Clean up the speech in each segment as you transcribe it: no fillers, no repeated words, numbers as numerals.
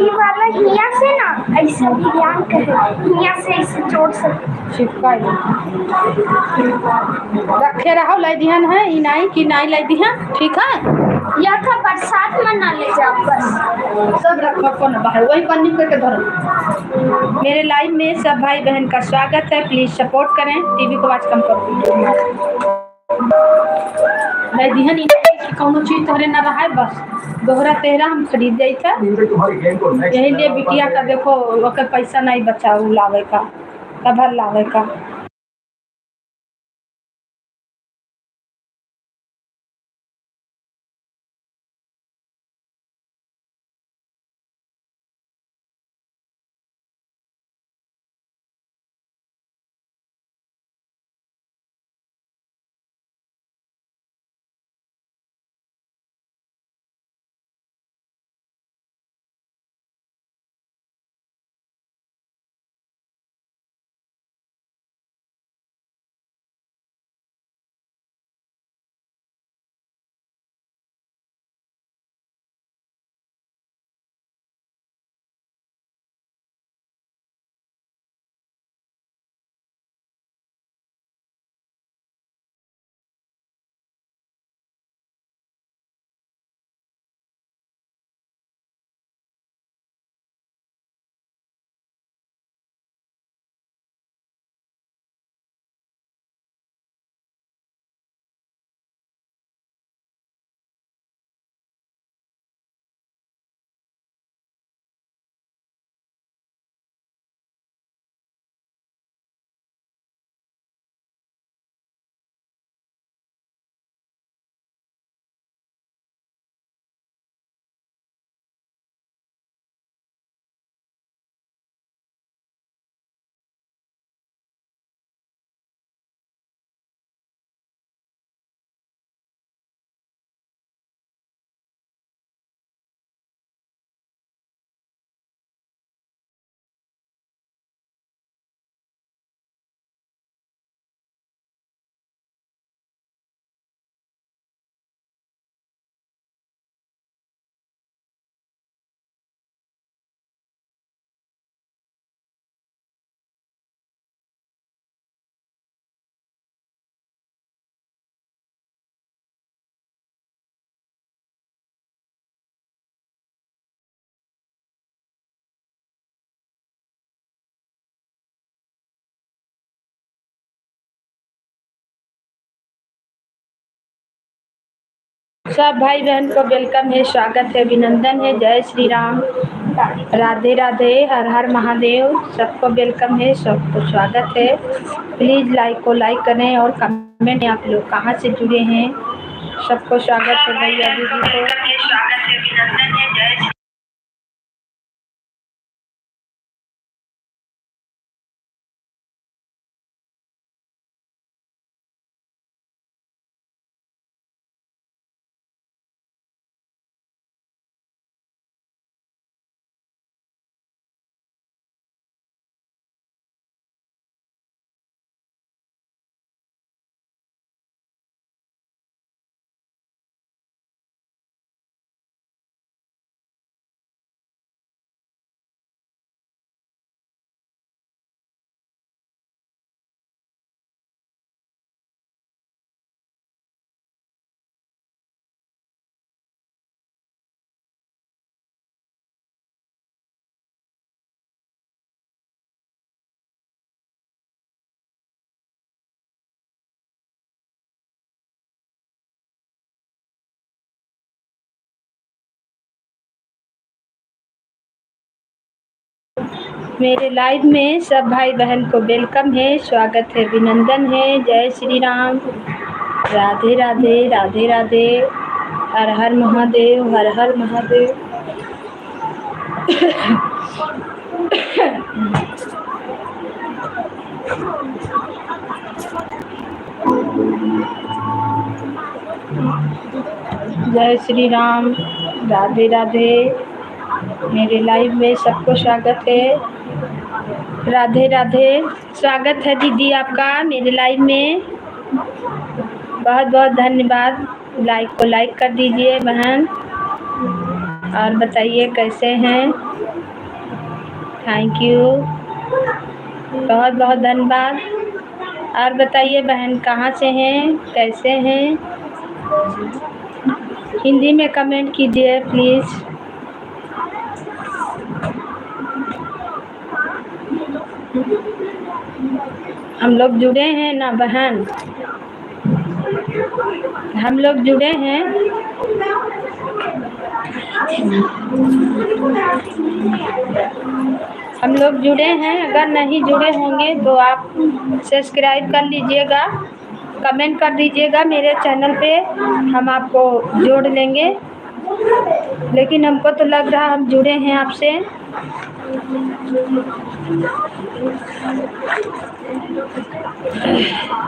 ये वाला हिया से ना ऐसे भी ध्यान करे, हिया से ऐसे जोड़ सकते चिपका रखे रहो लाई दिहन है ई नहीं कि नहीं लाई दिहन ठीक है। या था बरसात में ना ले जाओ बस सब रखो को ना बाहर वही पन्नी करके धरो। मेरे लाइव में सब भाई बहन का स्वागत है, प्लीज सपोर्ट करें। टीवी को आवाज कम करो। लाई दिहन ई कि कोनो चीज तोहरे ना रहा है, बस दोहरा तेहरा हम खरीद जाई था यही लिए बिटिया का देखो ओकर पैसा नहीं बचा उ लावे का कभर लावे का। सब भाई बहन को वेलकम है, स्वागत है, अभिनंदन है। जय श्री राम, राधे राधे, हर हर महादेव। सबको वेलकम है, सबको स्वागत है। प्लीज लाइक को लाइक करें और कमेंट आप लोग कहाँ से जुड़े हैं। सबको स्वागत है भैया दीदी को, स्वागत है, अभिनंदन है। जय मेरे लाइव में सब भाई बहन को वेलकम है, स्वागत है, अभिनंदन है। जय श्री राम, राधे राधे, राधे राधे, हर हर महादेव, हर हर महादेव। जय श्री राम, राधे राधे। मेरे लाइव में सबको स्वागत है, राधे राधे। स्वागत है दीदी आपका मेरे लाइव में, बहुत बहुत धन्यवाद। लाइक को लाइक कर दीजिए बहन, और बताइए कैसे हैं। थैंक यू, बहुत बहुत धन्यवाद। और बताइए बहन कहाँ से हैं, कैसे हैं? हिंदी में कमेंट कीजिए प्लीज़। हम लोग जुड़े हैं ना बहन, हम लोग जुड़े हैं। हम लोग जुड़े हैं, अगर नहीं जुड़े होंगे तो आप सब्सक्राइब कर लीजिएगा, कमेंट कर दीजिएगा मेरे चैनल पे, हम आपको जोड़ लेंगे। लेकिन हमको तो लग रहा हम जुड़े हैं आपसे।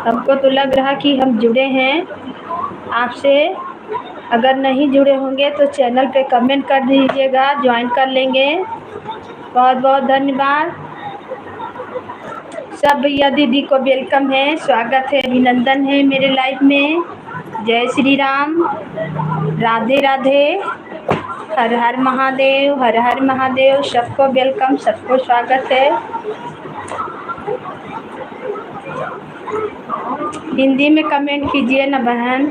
हमको तो लग रहा कि हम जुड़े हैं आपसे। अगर नहीं जुड़े होंगे तो चैनल पे कमेंट कर दीजिएगा, ज्वाइन कर लेंगे। बहुत बहुत धन्यवाद। सब भैया दीदी को वेलकम है, स्वागत है, अभिनंदन है मेरे लाइफ में। जय श्री राम, राधे राधे, हर हर महादेव, हर हर महादेव। सबको वेलकम, सबको स्वागत है। हिंदी में कमेंट कीजिए ना बहन।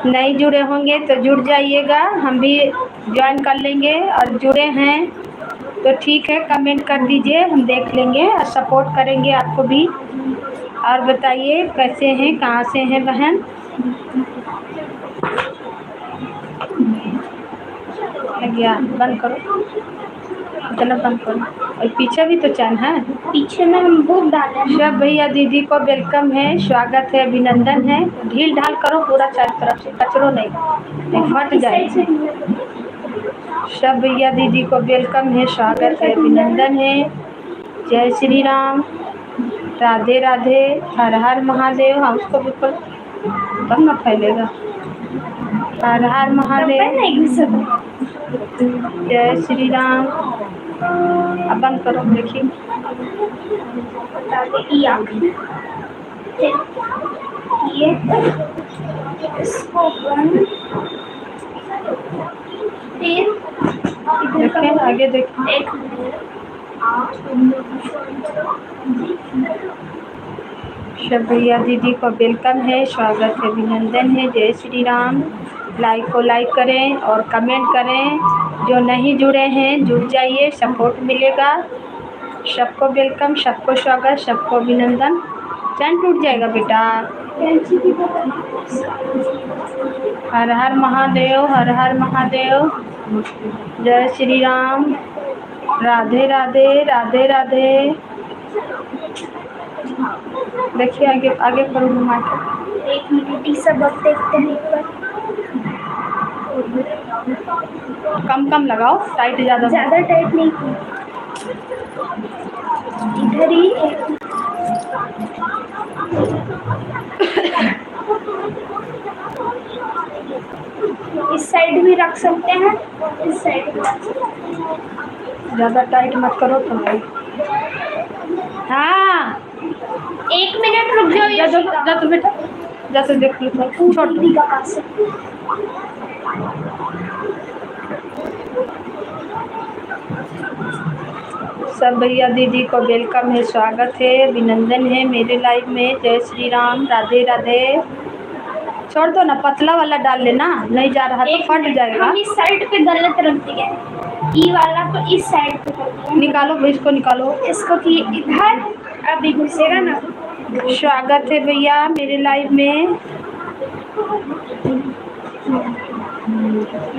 नहीं जुड़े होंगे तो जुड़ जाइएगा, हम भी ज्वाइन कर लेंगे। और जुड़े हैं तो ठीक है, कमेंट कर दीजिए, हम देख लेंगे और सपोर्ट करेंगे आपको भी। और बताइए कैसे हैं, कहाँ से हैं बहन? गया बंद करो, इतना बंद करो। और पीछे भी तो चैन है, पीछे में हम भूख डाले। सब भैया दीदी को वेलकम है, स्वागत है, अभिनंदन है। ढील ढाल करो पूरा चारों तरफ से, कचरो नहीं फट जाए। सब भैया दीदी को वेलकम है, स्वागत है, अभिनंदन है। जय श्री राम, राधे राधे, हर हर महादेव। हाँ उसको बिल्कुल कब ना फैलेगा। हर हर महादेव, जय श्री राम। अब बंद करो, देखिए ये इसको बंद, फिर देखें आगे देखें। एक सब भैया दीदी को वेलकम है, स्वागत है, अभिनंदन है। जय श्री राम। लाइक को लाइक करें और कमेंट करें। जो नहीं जुड़े हैं जुड़ जाइए, सपोर्ट मिलेगा। सबको वेलकम, सबको स्वागत, सबको अभिनंदन। चैन टूट जाएगा बेटा। हर हर महादेव, हर हर महादेव। जय श्री राम, राधे राधे, राधे राधे। देखिए आगे आगे करो घुमा के। एक मिनट सब अब देखते हैं। कम कम लगाओ, टाइट ज़्यादा टाइट नहीं की, इधर ही इस साइड भी रख सकते हैं, इस साइड भी रख सकते हैं। ज़्यादा टाइट मत करो तो भाई। हाँ एक मिनट रुक जाओ। जा तो बेटा, जा तो देख लो छोड़ दीदी का पास है। सब भैया दीदी को वेलकम है, स्वागत है, अभिनंदन है मेरे लाइव में। जय श्री राम, राधे राधे। छोड़ दो ना, पतला वाला डाल लेना, नहीं जा रहा तो फट जाएगा। हम इस साइड पे गलत रख दिए, ई वाला को इस साइड पे कर दिया। निकालो इसको, निकालो इसको कि इधर अभी घुसेगा ना। स्वागत है भैया मेरे लाइव में।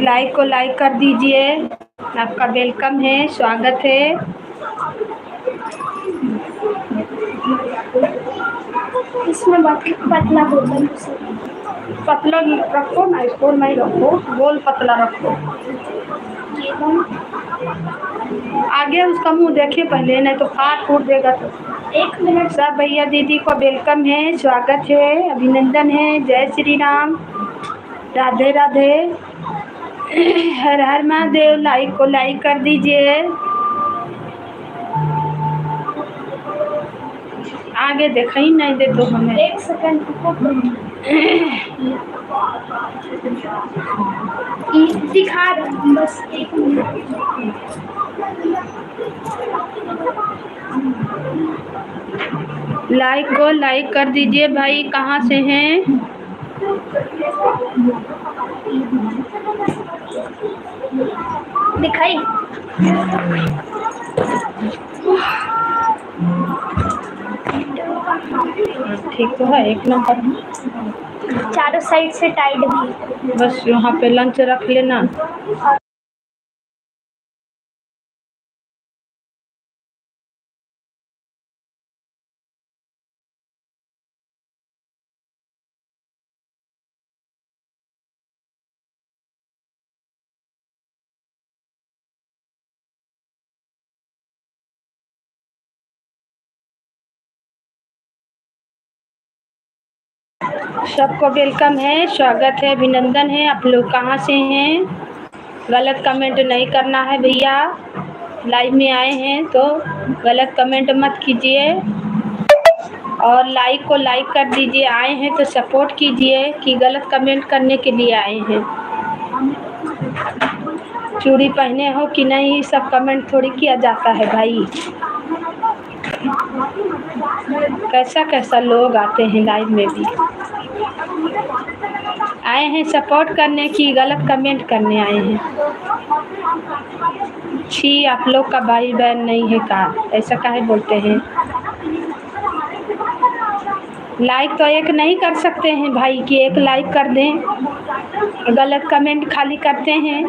लाइक को लाइक कर दीजिए, आपका वेलकम है, स्वागत है। इसमें पतला होता है, पतला रखो ना, इसको नहीं रखो, गोल पतला रखो। आगे उसका मुंह देखिए पहले, नहीं तो फाट फूट देगा। तो एक मिनट। सब भैया दीदी को वेलकम है, स्वागत है, अभिनंदन है। जय श्री राम, राधे राधे, हर हर महादेव। लाइक को लाइक कर दीजिए, आगे देखा ही नहीं दे तो हमें। एक सेकंड रुको। दिखा रहे हैं, बस एक मिनट। लाइक को लाइक कर दीजिए भाई, कहाँ से हैं? दिखाई ठीक तो है, एक नंबर। चारों साइड से टाइट भी है। बस यहाँ पे लंच रख लेना। सबको वेलकम है, स्वागत है, अभिनंदन है। आप लोग कहाँ से हैं? गलत कमेंट नहीं करना है भैया। लाइव में आए हैं तो गलत कमेंट मत कीजिए और लाइक को लाइक कर दीजिए। आए हैं तो सपोर्ट कीजिए कि गलत कमेंट करने के लिए आए हैं। चूड़ी पहने हो कि नहीं, सब कमेंट थोड़ी किया जाता है भाई। कैसा कैसा लोग आते हैं लाइव में भी। आए हैं सपोर्ट करने की, गलत कमेंट करने आए हैं। छी, आप लोग का भाई बहन नहीं है का? ऐसा काहे बोलते हैं? लाइक तो एक नहीं कर सकते हैं भाई कि एक लाइक कर दें, गलत कमेंट खाली करते हैं।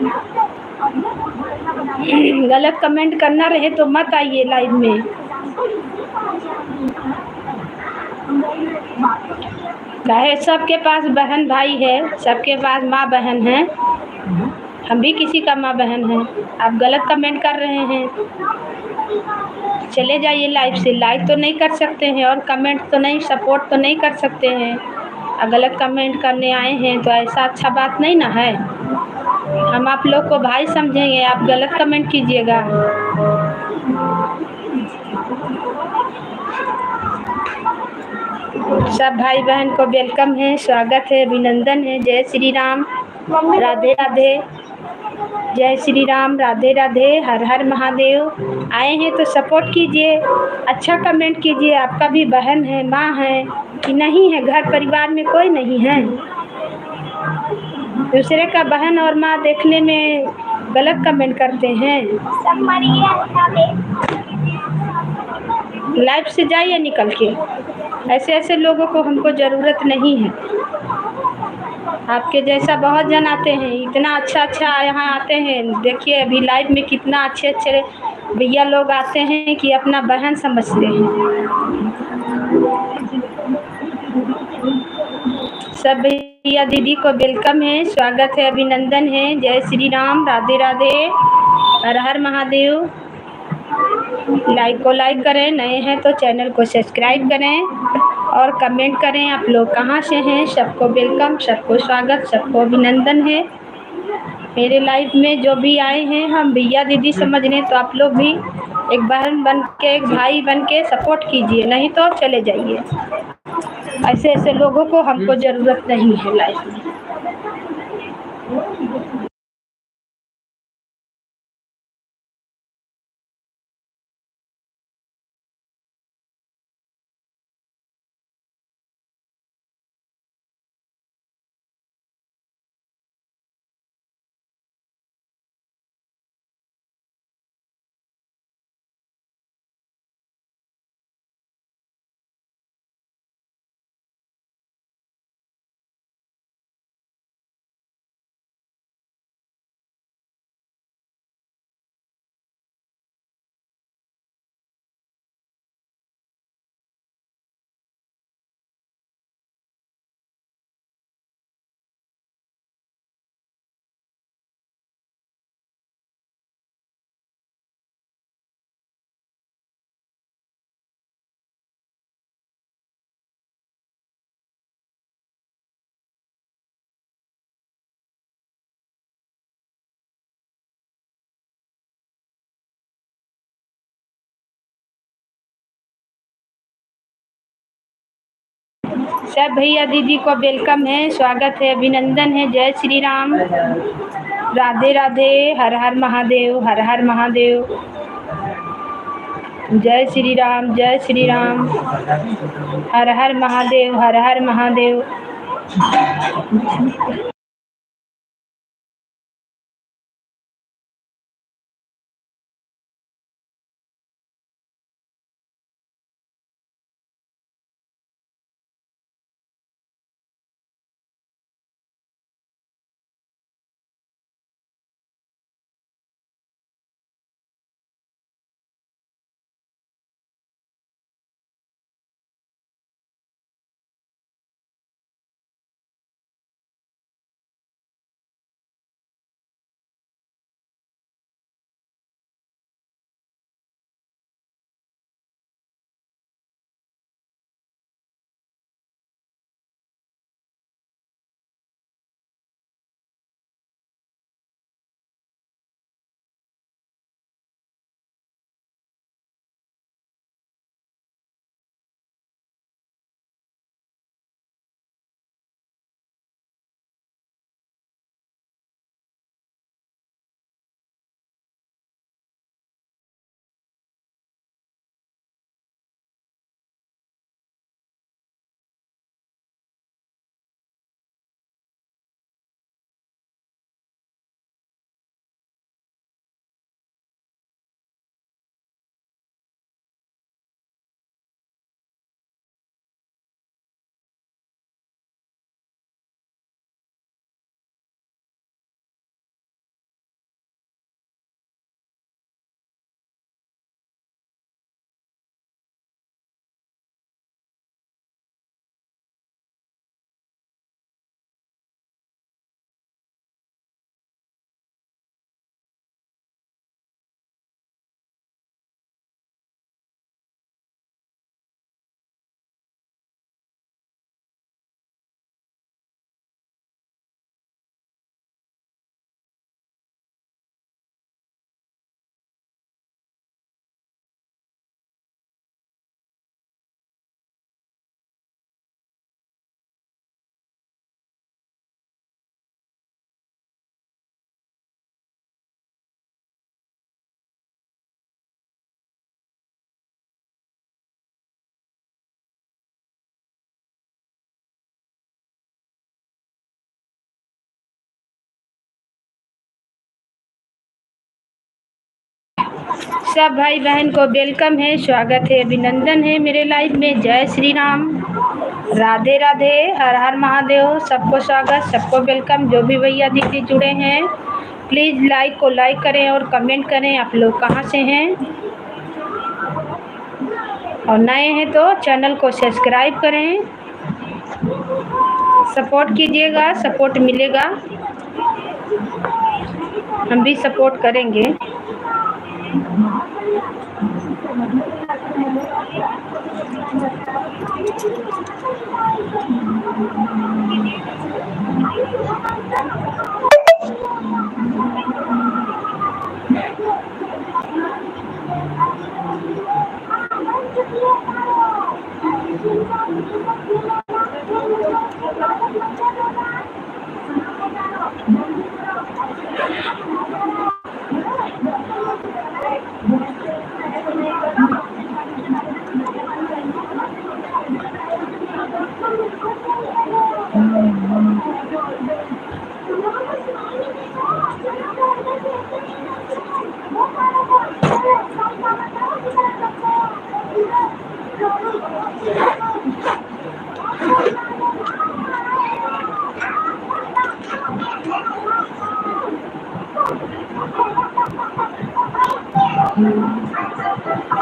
गलत कमेंट करना रहे तो मत आइए लाइव में। काहे सबके पास बहन भाई है, सबके पास माँ बहन है। हम भी किसी का माँ बहन है। आप गलत कमेंट कर रहे हैं। चले जाइए लाइव से। लाइक तो नहीं कर सकते हैं और कमेंट तो नहीं, सपोर्ट तो नहीं कर सकते हैं। गलत कमेंट करने आए हैं तो ऐसा अच्छा बात नहीं ना है। हम आप लोग को भाई समझेंगे, आप गलत कमेंट कीजिएगा। सब भाई बहन को वेलकम है, स्वागत है, अभिनंदन है। जय श्री राम, राधे राधे। जय श्री राम, राधे राधे, हर हर महादेव। आए हैं तो सपोर्ट कीजिए, अच्छा कमेंट कीजिए। आपका भी बहन है, माँ है कि नहीं है? घर परिवार में कोई नहीं है? दूसरे का बहन और माँ देखने में गलत कमेंट करते हैं। लाइफ से जाइए निकल के। ऐसे ऐसे लोगों को हमको ज़रूरत नहीं है। आपके जैसा बहुत जन आते हैं, इतना अच्छा अच्छा यहाँ आते हैं। देखिए अभी लाइव में कितना अच्छे अच्छे भैया लोग आते हैं कि अपना बहन समझते हैं। सब भैया दीदी को वेलकम है, स्वागत है, अभिनंदन है। जय श्री राम, राधे राधे, हर हर महादेव। लाइक को लाइक करें, नए हैं तो चैनल को सब्सक्राइब करें और कमेंट करें आप लोग कहाँ से हैं। सबको वेलकम, सबको स्वागत, सबको अभिनंदन है। मेरे लाइफ में जो भी आए हैं हम भैया दीदी समझ लें, तो आप लोग भी एक बहन बन के, एक भाई बन के सपोर्ट कीजिए, नहीं तो चले जाइए। ऐसे ऐसे लोगों को हमको ज़रूरत नहीं है लाइफ में। सब भैया दीदी को वेलकम है, स्वागत है, अभिनंदन है। जय श्री राम, राधे राधे, हर हर महादेव, हर हर महादेव। जय श्री राम, जय श्री राम, हर हर महादेव, हर हर महादेव। सब भाई बहन को वेलकम है, स्वागत है, अभिनंदन है मेरे लाइव में। जय श्री राम, राधे राधे, हर हर महादेव। सबको स्वागत, सबको वेलकम। जो भी भैया दीदी जुड़े हैं प्लीज़ लाइक को लाइक करें और कमेंट करें आप लोग कहाँ से हैं, और नए हैं तो चैनल को सब्सक्राइब करें। सपोर्ट कीजिएगा, सपोर्ट मिलेगा, हम भी सपोर्ट करेंगे।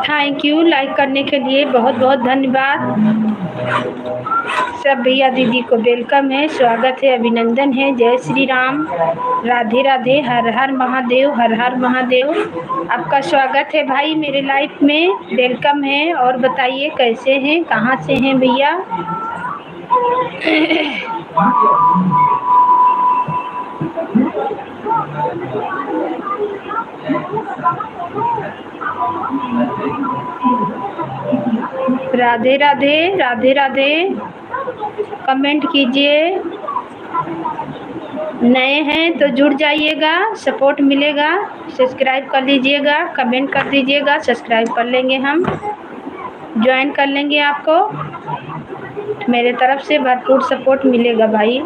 थैंक यू लाइक करने के लिए, बहुत बहुत धन्यवाद। सब भैया दीदी को वेलकम है, स्वागत है, अभिनंदन है। जय श्री राम, राधे राधे, हर हर महादेव, हर हर महादेव। आपका स्वागत है भाई मेरे लाइफ में, वेलकम है। और बताइए कैसे हैं, कहाँ से हैं भैया? राधे राधे, राधे राधे। कमेंट कीजिए। नए हैं तो जुड़ जाइएगा, सपोर्ट मिलेगा। सब्सक्राइब कर लीजिएगा, कमेंट कर दीजिएगा, सब्सक्राइब कर लेंगे, हम ज्वाइन कर लेंगे आपको। मेरे तरफ से भरपूर सपोर्ट मिलेगा भाई।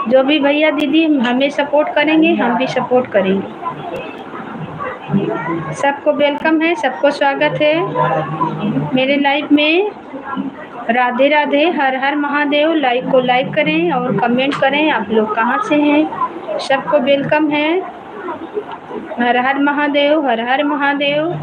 जो भी भैया दीदी हमें सपोर्ट करेंगे, हम भी सपोर्ट करेंगे। सबको वेलकम है, सबको स्वागत है मेरे लाइव में। राधे राधे, हर हर महादेव। लाइक को लाइक करें और कमेंट करें आप लोग कहाँ से हैं। सबको वेलकम है। हर हर महादेव, हर हर महादेव।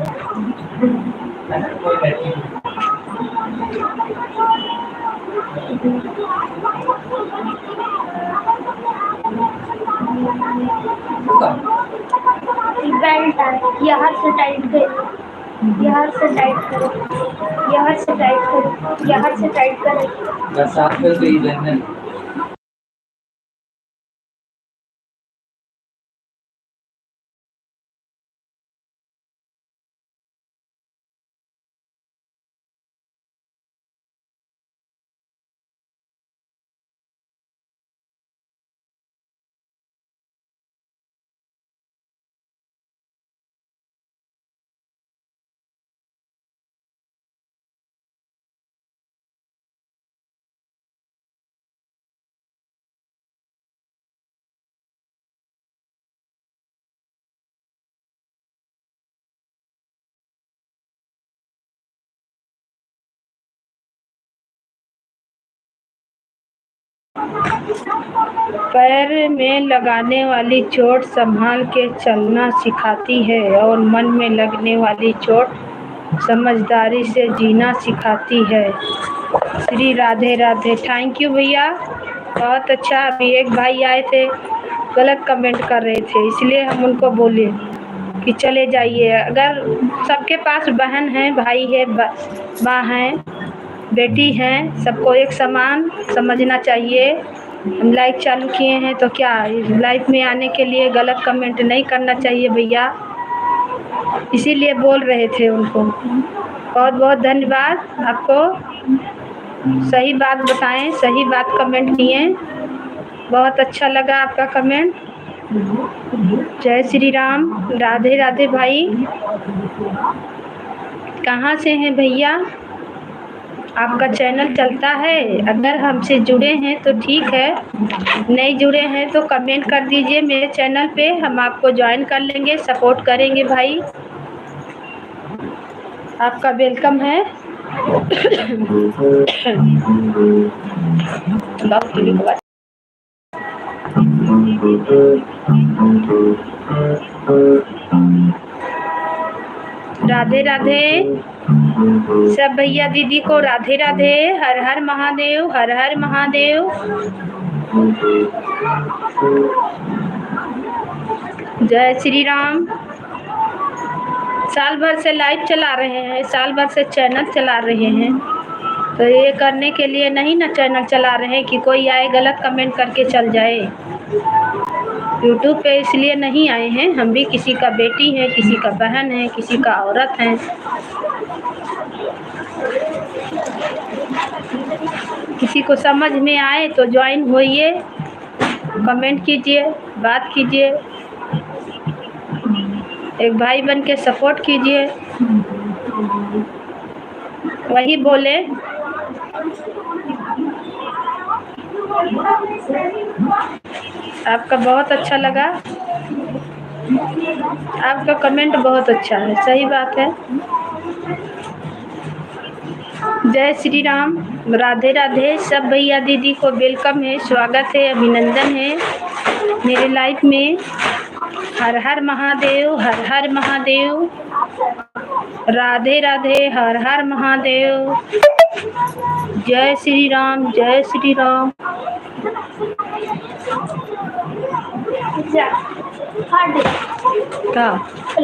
बेल्ट है, यहाँ से टाइट करो, यहाँ से टाइट करो, यहाँ से टाइट करो, यहाँ से टाइट करो। पैर में लगाने वाली चोट संभाल के चलना सिखाती है और मन में लगने वाली चोट समझदारी से जीना सिखाती है। श्री राधे राधे। थैंक यू भैया, बहुत अच्छा। अभी एक भाई आए थे, गलत कमेंट कर रहे थे, इसलिए हम उनको बोले कि चले जाइए। अगर सबके पास बहन है, भाई है, माँ है, बेटी हैं, सबको एक समान समझना चाहिए। हम लाइव चालू किए हैं तो क्या लाइव में आने के लिए गलत कमेंट नहीं करना चाहिए भैया, इसीलिए बोल रहे थे उनको। बहुत बहुत धन्यवाद आपको, सही बात बताएं, सही बात कमेंट किए, बहुत अच्छा लगा आपका कमेंट। जय श्री राम, राधे राधे भाई। कहाँ से हैं भैया? आपका चैनल चलता है? अगर हमसे जुड़े हैं तो ठीक है, नहीं जुड़े हैं तो कमेंट कर दीजिए मेरे चैनल पे, हम आपको ज्वाइन कर लेंगे, सपोर्ट करेंगे भाई। आपका वेलकम है। राधे राधे सब भैया दीदी को राधे राधे। हर हर महादेव, हर हर महादेव। जय श्री राम। साल भर से लाइव चला रहे हैं, साल भर से चैनल चला रहे हैं, तो ये करने के लिए नहीं ना चैनल चला रहे हैं कि कोई आए गलत कमेंट करके चल जाए। यूट्यूब पे इसलिए नहीं आए हैं, हम भी किसी का बेटी है, किसी का बहन है, किसी का औरत है। किसी को समझ में आए तो ज्वाइन होइए, कमेंट कीजिए, बात कीजिए, एक भाई बन के सपोर्ट कीजिए। वही बोले आपका बहुत अच्छा लगा, आपका कमेंट बहुत अच्छा है, सही बात है। जय श्री राम, राधे राधे सब भैया दीदी को वेलकम है, स्वागत है, अभिनंदन है मेरे लाइफ में। हर हर महादेव, हर हर महादेव। राधे राधे, हर हर महादेव। जय श्री राम, जय श्री राम। क्या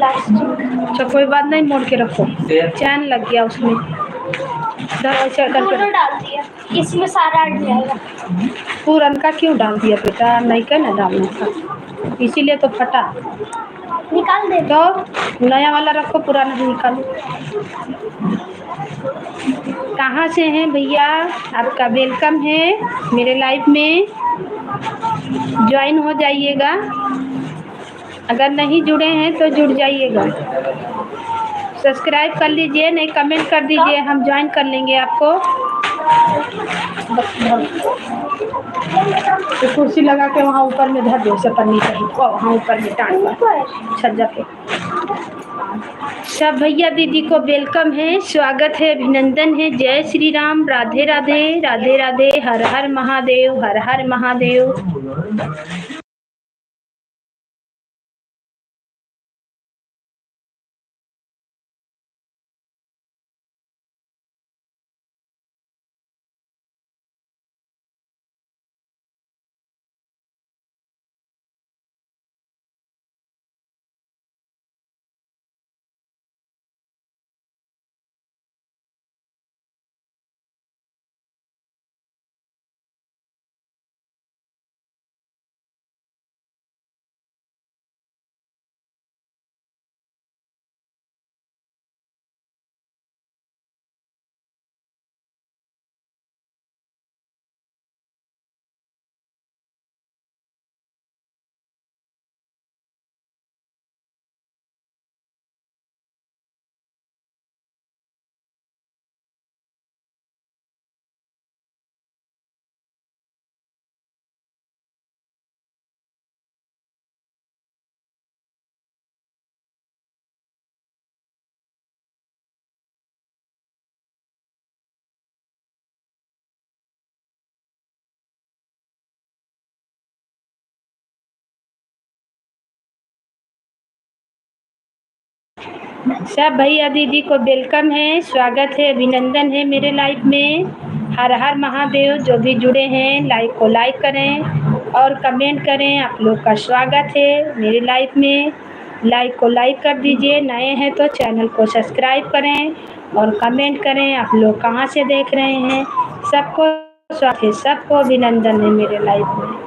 अच्छा, कोई बात नहीं, मोड़ के रखो, चैन लग गया उसमें। दोनों डाल दिया, इसमें सारा अट जाएगा। पूरन का क्यों डाल दिया बेटा? नहीं का ना डालना था, इसीलिए तो फटा। निकाल दे तो नया वाला रखो, पुराना निकालो। कहाँ से हैं भैया? आपका वेलकम है मेरे लाइव में, ज्वाइन हो जाइएगा। अगर नहीं जुड़े हैं तो जुड़ जाइएगा। सब्सक्राइब कर लीजिए, नहीं कमेंट कर दीजिए, हम ज्वाइन कर लेंगे आपको। तो कुर्सी लगा के वहाँ ऊपर में धर दो, पन्नी सहित वहाँ ऊपर में टांग पर छज्जा पे। सब भैया दीदी को वेलकम है, स्वागत है, अभिनंदन है। जय श्री राम, राधे राधे, राधे राधे, हर हर महादेव, हर हर महादेव। सब भैया दीदी को वेलकम है, स्वागत है, अभिनंदन है मेरे लाइव में। हर हर महादेव। जो भी जुड़े हैं लाइक को लाइक करें और कमेंट करें। आप लोग का स्वागत है मेरे लाइव में। लाइक को लाइक कर दीजिए, नए हैं तो चैनल को सब्सक्राइब करें और कमेंट करें। आप लोग कहाँ से देख रहे हैं? सबको स्वागत है, सबको अभिनंदन है मेरे लाइव में।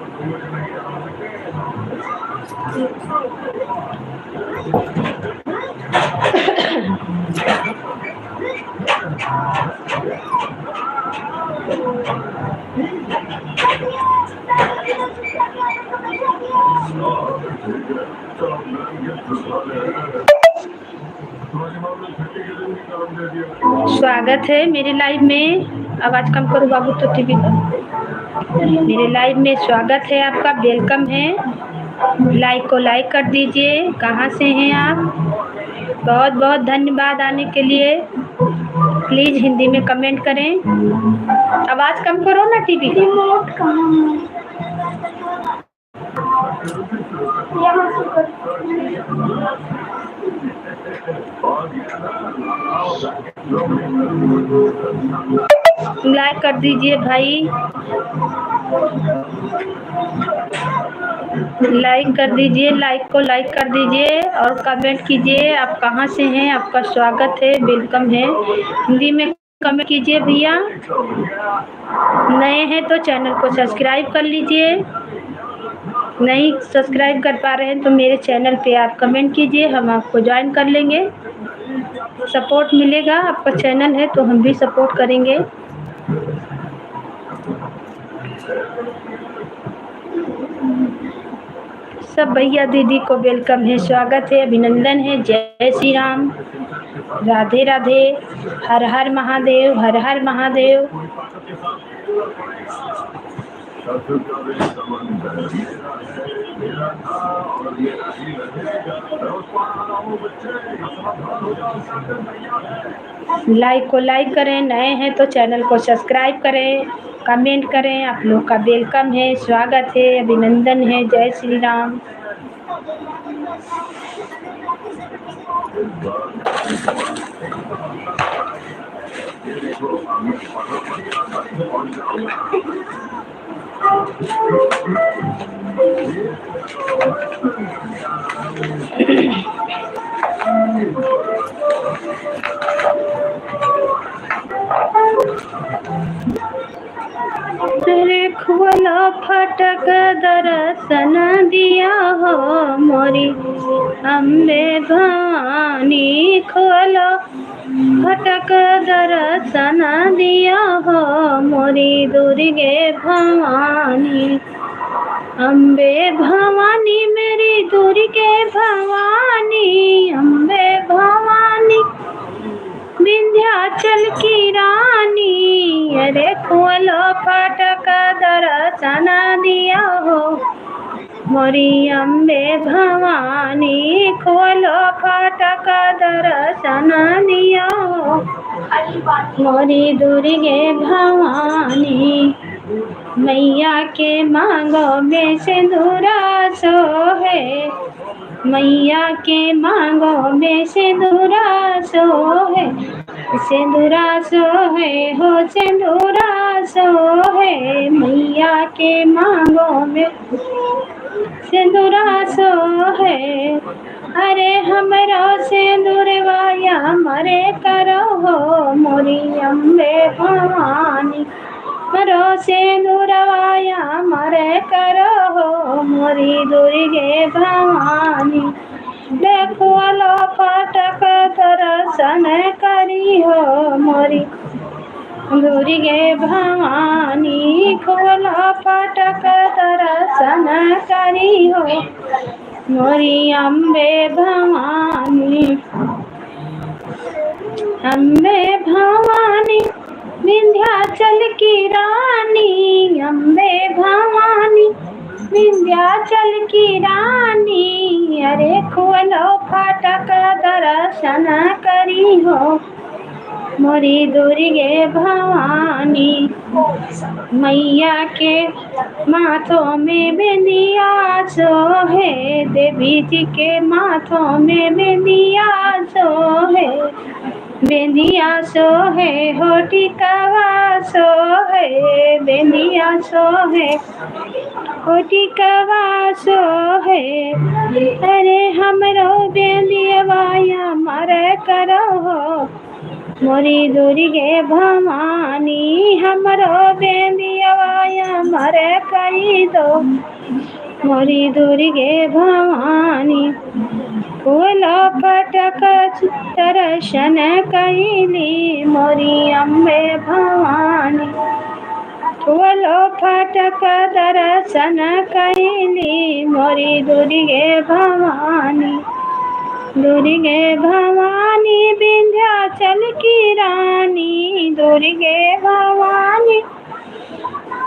स्वागत है मेरे लाइव में। आवाज कम करो बाबू तो टीवी का। मेरे लाइव में स्वागत है आपका, वेलकम है। लाइक को लाइक कर दीजिए। कहाँ से हैं आप? बहुत बहुत धन्यवाद आने के लिए। प्लीज हिंदी में कमेंट करें। आवाज कम करो ना टीवी का। रिमोट कहाँ है? यहाँ से कर। लाइक कर दीजिए भाई, लाइक कर दीजिए, लाइक को लाइक कर दीजिए और कमेंट कीजिए। आप कहाँ से हैं? आपका स्वागत है, वेलकम है। हिंदी में कमेंट कीजिए भैया। नए हैं तो चैनल को सब्सक्राइब कर लीजिए। नहीं सब्सक्राइब कर पा रहे हैं तो मेरे चैनल पे आप कमेंट कीजिए, हम आपको ज्वाइन कर लेंगे। सपोर्ट मिलेगा, आपका चैनल है तो हम भी सपोर्ट करेंगे। सब भैया दीदी को वेलकम है, स्वागत है, अभिनंदन है। जय श्री राम, राधे राधे, हर हर महादेव, हर हर महादेव। लाइक को लाइक करें, नए हैं तो चैनल को सब्सक्राइब करें, कमेंट करें। आप लोग का वेलकम है, स्वागत है, अभिनंदन है। जय श्री राम। खोला फटक दर्शन दिया हो मोरी अम्बे भवानी, खोला फटक दर्शन दिया हो मोरी दुर्गे भवानी। अम्बे भवानी मेरी दुर्गे भवानी, अम्बे भवानी विंध्याचल की रानी। अरे खोलो फाटक दर्शन दिया हो मोरी अम्बे भवानी, खोलो फाटक दर्शन दिया हो मोरी दुर्गे भवानी। मैया के मांगो में सिंदूरा सोहे, मैया के मांगो में सिंदूरा सोहे, सिंदूरा सोहे हो सिंदूरा सोहे। मैया के मांगो में सिंदूरा सोहे। अरे हमरो सिंदूरवाया मरे करो हो मोरी अम्बे भवानी, मरो सिंदूरवाया मरे करो हो मोरी दुर्गे भवानी। देखो लो फाटक दर्शन करी हो मोरी दुर्गे भवानी, खोलो फाटक दर्शन करी हो मोरी अम्बे भवानी। अम्बे भवानी विंध्याचल की रानी, अम्बे भवानी विंध्याचल की रानी। अरे खोलो फाटक दर्शन करी हो मोरी दुर्गे भवानी। मैया के माथों में बिंदिया सोहे, देवी जी के माथों में बिंदिया सोहे, बिंदिया सोहे हो टिकावा सोहे, बिंदिया सोहे हो टिकावा सोहे। अरे हमरो बिंदियावाया मरे करो हो मोरी दुर्गे भवानी, हमरो बिंदियावाया मरे करी दो मोरी दुर्गे भवानी। खोलो फाटक दर्शन कैली मोरी अम्बे भवानी, खोलो फाटक दर्शन कैली मोरी दुर्गे भवानी। दुर्गे भवानी विंध्याचल की रानी, दुर्गे भवानी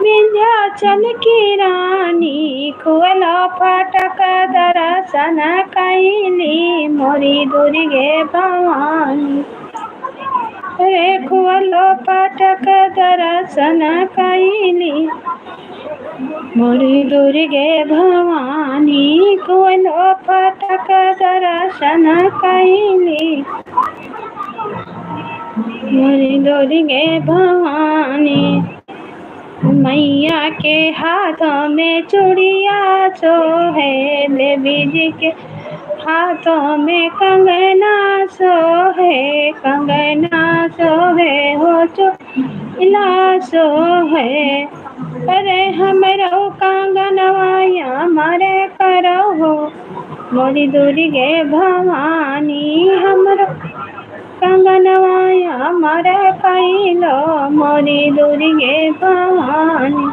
विंध्याचल की रानी। खोलो फाटक दर्शन कैली मोरी दुर्गे भवानी। रे खोलो फाटक दर्शन कैली मोरी दुर्गे भवानी, खोलो फाटक दर्शन कैली मोरी दुर्गे भवानी। मैया के हाथों में चूड़िया सोहे, देवी जी के हाथों में कंगना सोहे, कंगना सोहे हो चूड़िया सोहे। अरे हमरो कंगनवाया मरे करो हो मोरी दुर्गे भवानी, हमरो कंगनवाया मरे कैलो मोरी दुर्गे भवानी।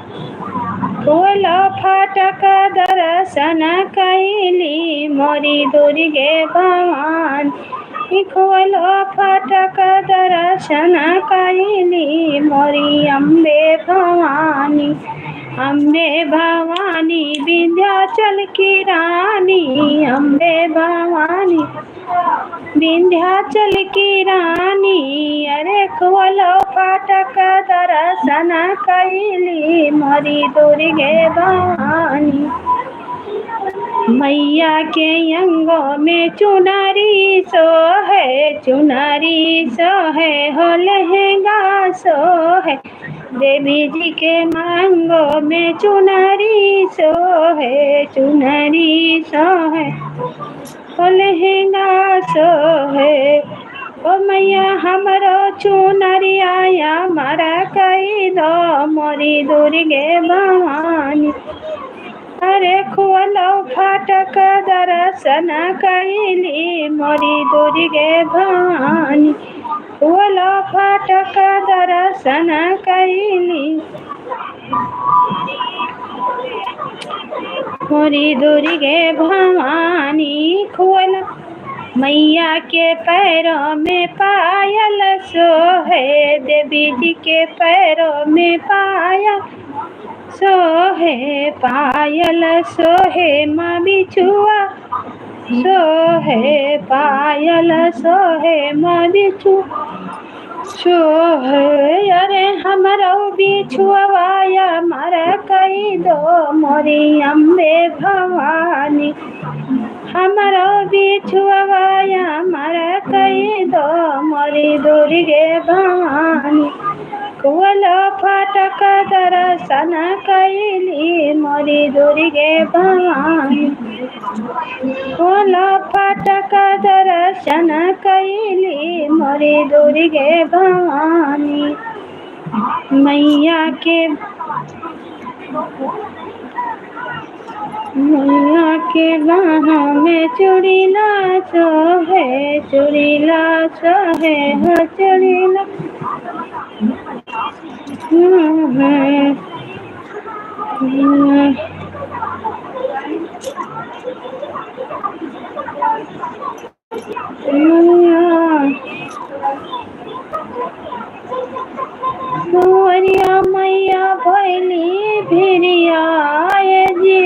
खोलो फाटक दर्शन कैली मोरी दुर्गे भवानी, खोलो फाटक दर्शन कैली मोरी अम्बे भवानी। अम्बे भवानी विंध्याचल की रानी, अम्बे भवानी विंध्याचल की रानी। अरे खोलो फाटक दर्शन कैली मोरी दुर्गे भवानी। मैया के अंगों में चुनरी सोहे, चुनरी सोहे हो लहंगा सोहे, देवी जी के मांगों में चुनरी सोहे, चुनरी सोहे हो लहंगा सोहे। ओ मैया हमरो चुनरिया मारा कई दो मोरी दुर्गे भवानी। अरे खोलो फाटक दर्शन कैली मोरी दुर्गे भवानी, बोला फाटक दर्शन कैली मोरी दुर्गे भवानी खोल मैया के पैरों में पायल सोहे देवी जी के पैरों में पायल सोहे पायल सोहे माँ बिछुआ सोहे पायल सोहे माँ बिछुआ सोहे अरे हमरो बिछुआया मर कई दो मोरी अम्बे भवानी हमरो बिछुआया मर कई दो मोरी दुर्गे भवानी खोलो फाटक दर्शन कैली मोरी दुर्गे भवानी खोलो फाटक दर्शन कैली मोरी दुर्गे भवानी मैया के बाहों में चूड़ीला सोहे चूड़ीला सोहे हो चूड़ीला दुवरिया मैया भैली भिरिया जी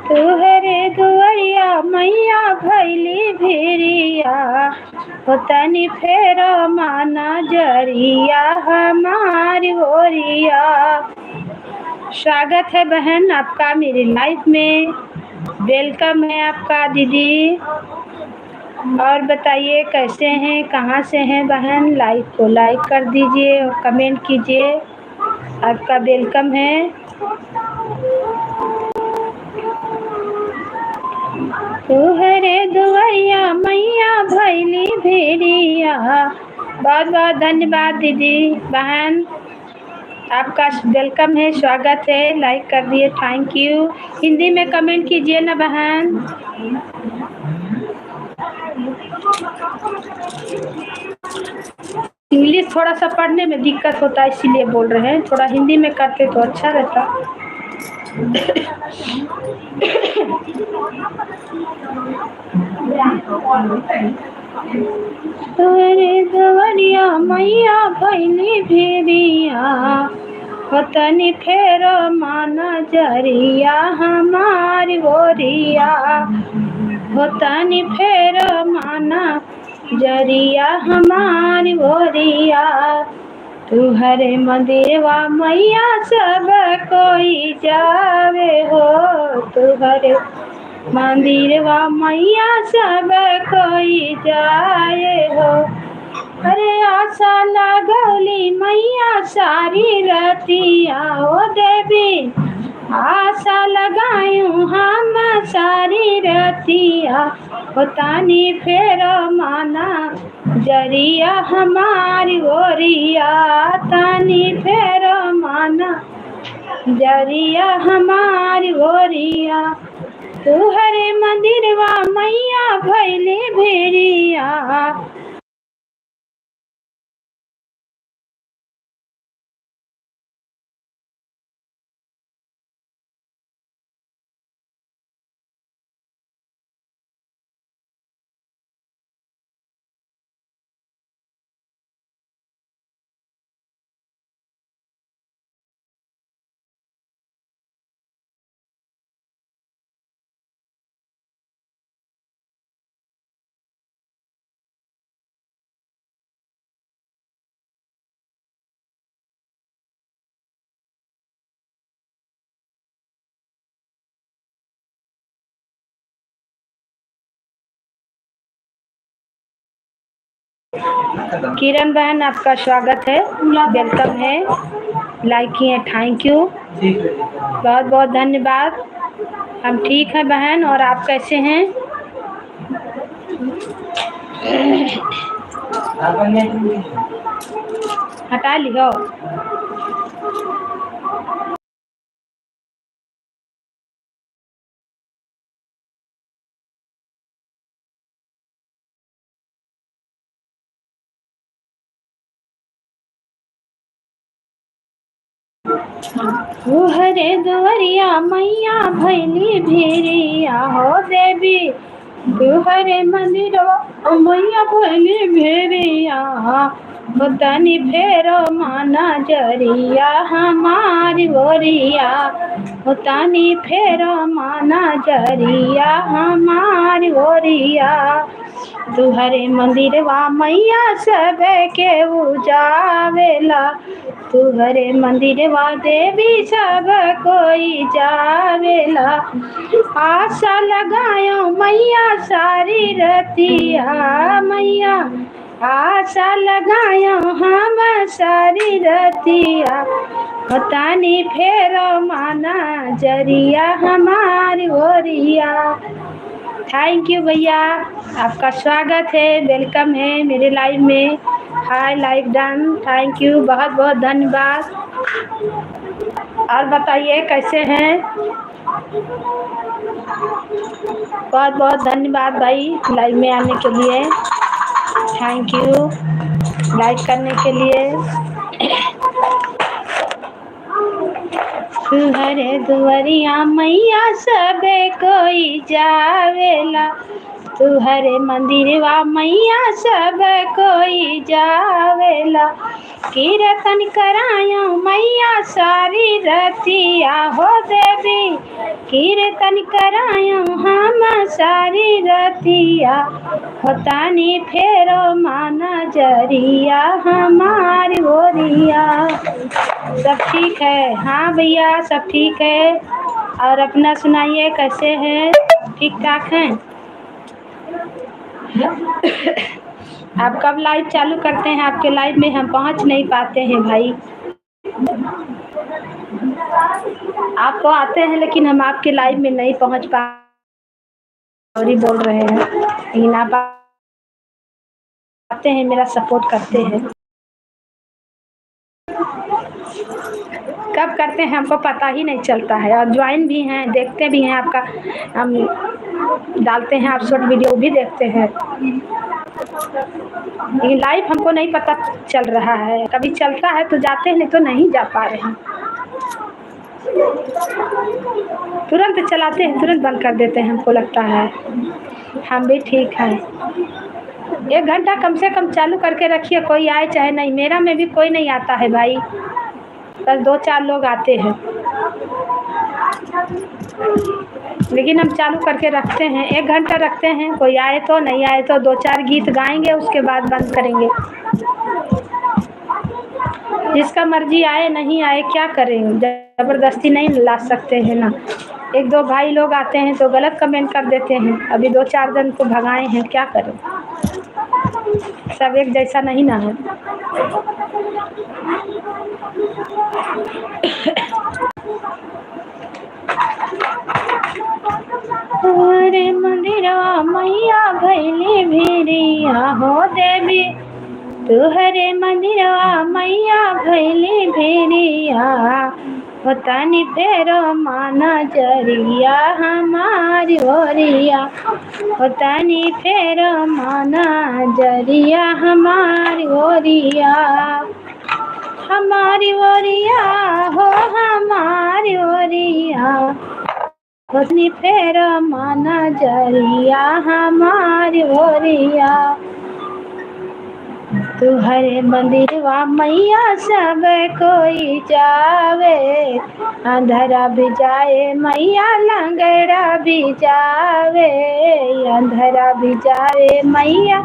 तुहरे दुवरिया मैया भैली भिरिया होतनी फेर माना जरिया हमारी गोरिया। स्वागत है बहन आपका मेरी लाइफ में, वेलकम है आपका दीदी। और बताइए कैसे हैं, कहाँ से हैं बहन। लाइक को लाइक कर दीजिए और कमेंट कीजिए, आपका वेलकम है। तुहरे दुवरिया मैया भैली भेड़िया। बहुत बहुत धन्यवाद दीदी बहन, आपका वेलकम है, स्वागत है। लाइक कर दिए, थैंक यू। हिंदी में कमेंट कीजिए ना बहन। इंग्लिश थोड़ा सा पढ़ने में दिक्कत होता है, इसीलिए बोल रहे हैं। थोड़ा हिंदी में करते तो अच्छा रहता। तोरे दुवरिया मैया भैली भेड़िया होतनी फेर माना जरिया हमारी गोरिया होतनी फेर माना जरिया हमारी गोरिया। तुहरे मंदिरवा मैया सब कोई जावे हो, तुहरे मंदिरवा मैया सब कोई जाए हो। अरे आशा लगौली मैया सारी रतिया ओ देवी, आशा लगायूं हम सारी रतिया होतानी फेर माना जरिया हमारी गोरिया तानी फेर माना जरिया हमारी गोरिया। तुहरे मंदिरवा मैया भैली भेड़िया। किरण बहन आपका स्वागत है, वेलकम है। लाइक किए, थैंक यू, बहुत बहुत धन्यवाद। हम ठीक हैं बहन, और आप कैसे हैं। हटा लियो। तुहरे दुवरिया मैया भैली भिरिया हो देवी, तुहरे मंदिरवा मैया भैली भिरिया हो तनी फेरो माना जरिया हमारी ओरिया हो तनी फेरो माना जरिया हमारी ओरिया। तुहरे मंदिरवा मैया सब के उजावेला, तुहरे मंदिरवा देवी सब कोई जावेला। आशा लगायो मैया सारी रतिया मैया, आशा लगायो हम सारी रतिया तानी फेरो माना जरिया हमारी ओरिया। थैंक यू भैया, आपका स्वागत है, वेलकम है मेरे लाइव में। हाय लाइव डन, थैंक यू, बहुत बहुत धन्यवाद। और बताइए कैसे हैं? बहुत बहुत धन्यवाद भाई लाइव में आने के लिए, थैंक यू लाइक करने के लिए। तुहरे दुवरिया मैया सब कोई जावेला, तुहरे मंदिरवा मैया सब कोई जावेला। कीर्तन करायो मैया सारी रतिया हो देवी, कीर्तन करायो हम सारी रतिया हो तानी फेरो माना जरिया हमारी ओरिया। सब ठीक है? हाँ भैया सब ठीक है। और अपना सुनाइए कैसे हैं? ठीक ठाक हैं? आप कब लाइव चालू करते हैं? आपके लाइव में हम पहुंच नहीं पाते हैं भाई। आप तो आते हैं लेकिन हम आपके लाइव में नहीं पहुंच पा सॉरी बोल रहे हैं, लेकिन आप आते हैं मेरा सपोर्ट करते हैं। कब करते हैं हमको पता ही नहीं चलता है। और ज्वाइन भी हैं, देखते भी हैं आपका, हम डालते हैं आप शॉर्ट वीडियो भी देखते हैं, लेकिन लाइव हमको नहीं पता चल रहा है। कभी चलता है तो जाते हैं, नहीं तो नहीं जा पा रहे हैं। तुरंत चलाते हैं तुरंत बंद कर देते हैं, हमको लगता है। हम भी ठीक है। 1 घंटा कम से कम चालू करके रखिए, कोई आए चाहे नहीं। मेरा में भी कोई नहीं आता है भाई, बस 2-4 लोग आते हैं, लेकिन हम चालू करके रखते हैं। 1 घंटा रखते हैं, कोई आए तो नहीं आए तो 2-4 गीत गाएंगे, उसके बाद बंद करेंगे। जिसका मर्जी आए नहीं आए क्या करें, जबरदस्ती नहीं ला सकते हैं ना। 1-2 भाई लोग आते हैं तो गलत कमेंट कर देते हैं, अभी 2-4 जन को भगाए हैं, क्या करें। सब एक जैसा नहीं ना है। तुहरे मंदिरवा मैया भैली भिरिया हो देवी, तुहरे मंदिरवा मैया भैली भिरिया हो तनी फेरो माना जरिया हमारी ओरिया हो तनी फेरो माना जरिया हमारी ओरिया। हमारी ओरिया हो हमारी ओरिया हो तनी फेरो माना जरिया हमारी ओरिया। तुहरे मंदिरवा मैया सब कोई जावे, अंधेरा भी जाए मैया लंगड़ा भी जावे, अंधेरा भी जावे मैया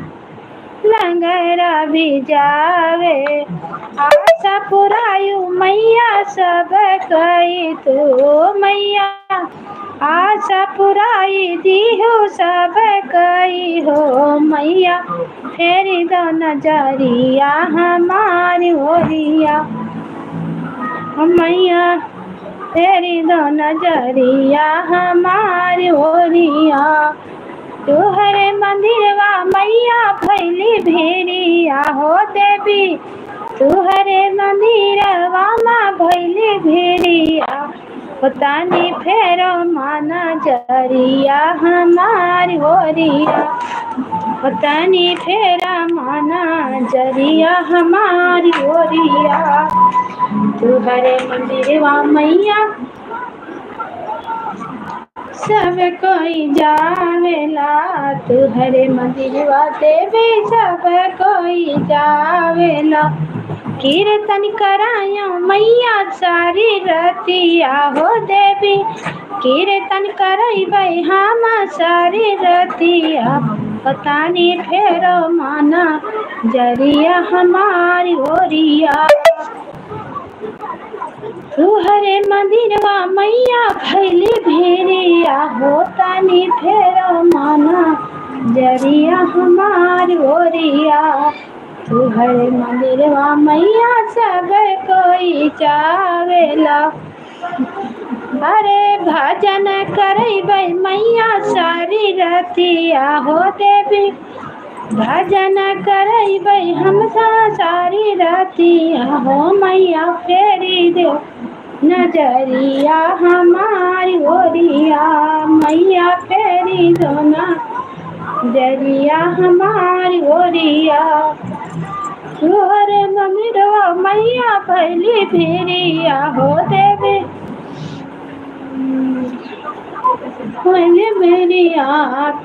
लंगड़ा भी जावे। आशा पुरायु मैया सब कई तो मैया, आशा पुराई दीहो सब कई हो मैया, फेरी दो नजरिया हमारी ओरिया मैया, फेरी दो नजरिया हमारी ओरिया। तुहरे मंदिरवा मैया भैली भिरिया हो देवी, तुहरे मंदिरवा माँ भैली भिरिया हो तानी फेरो माना जरिया हमारी ओरिया हो तानी फेरा माना जरिया हमारी ओरिया। तुहरे मंदिरवा मैया सब कोई जावेला, तुहरे मंदिरवा देवी सब कोई जावेला। कीर्तन कराया मैया सारी रतिया हो देवी, कीर्तन करैबै हम सारी रतिया। पतानी फेरो माना जरिया हमारी ओरिया, तुहरे मंदिरवा मैया भैली भेरिया हो, तानी फेरो माना जरिया हमारी ओरिया। तुहरे मंदिरवा मैया सब कोई जावेला, अरे भजन करैबै मैया सारी रतिया हो देवी, भजन करैबै हम सारी रतिया हो। मैया फेरी दे नजरिया हमारी ओरिया, मैया फेरी दो नजरिया हमारी ओरिया। तुहरे मंदिरवा मैया भैली भेरिया हो देवी, भैली भेरिया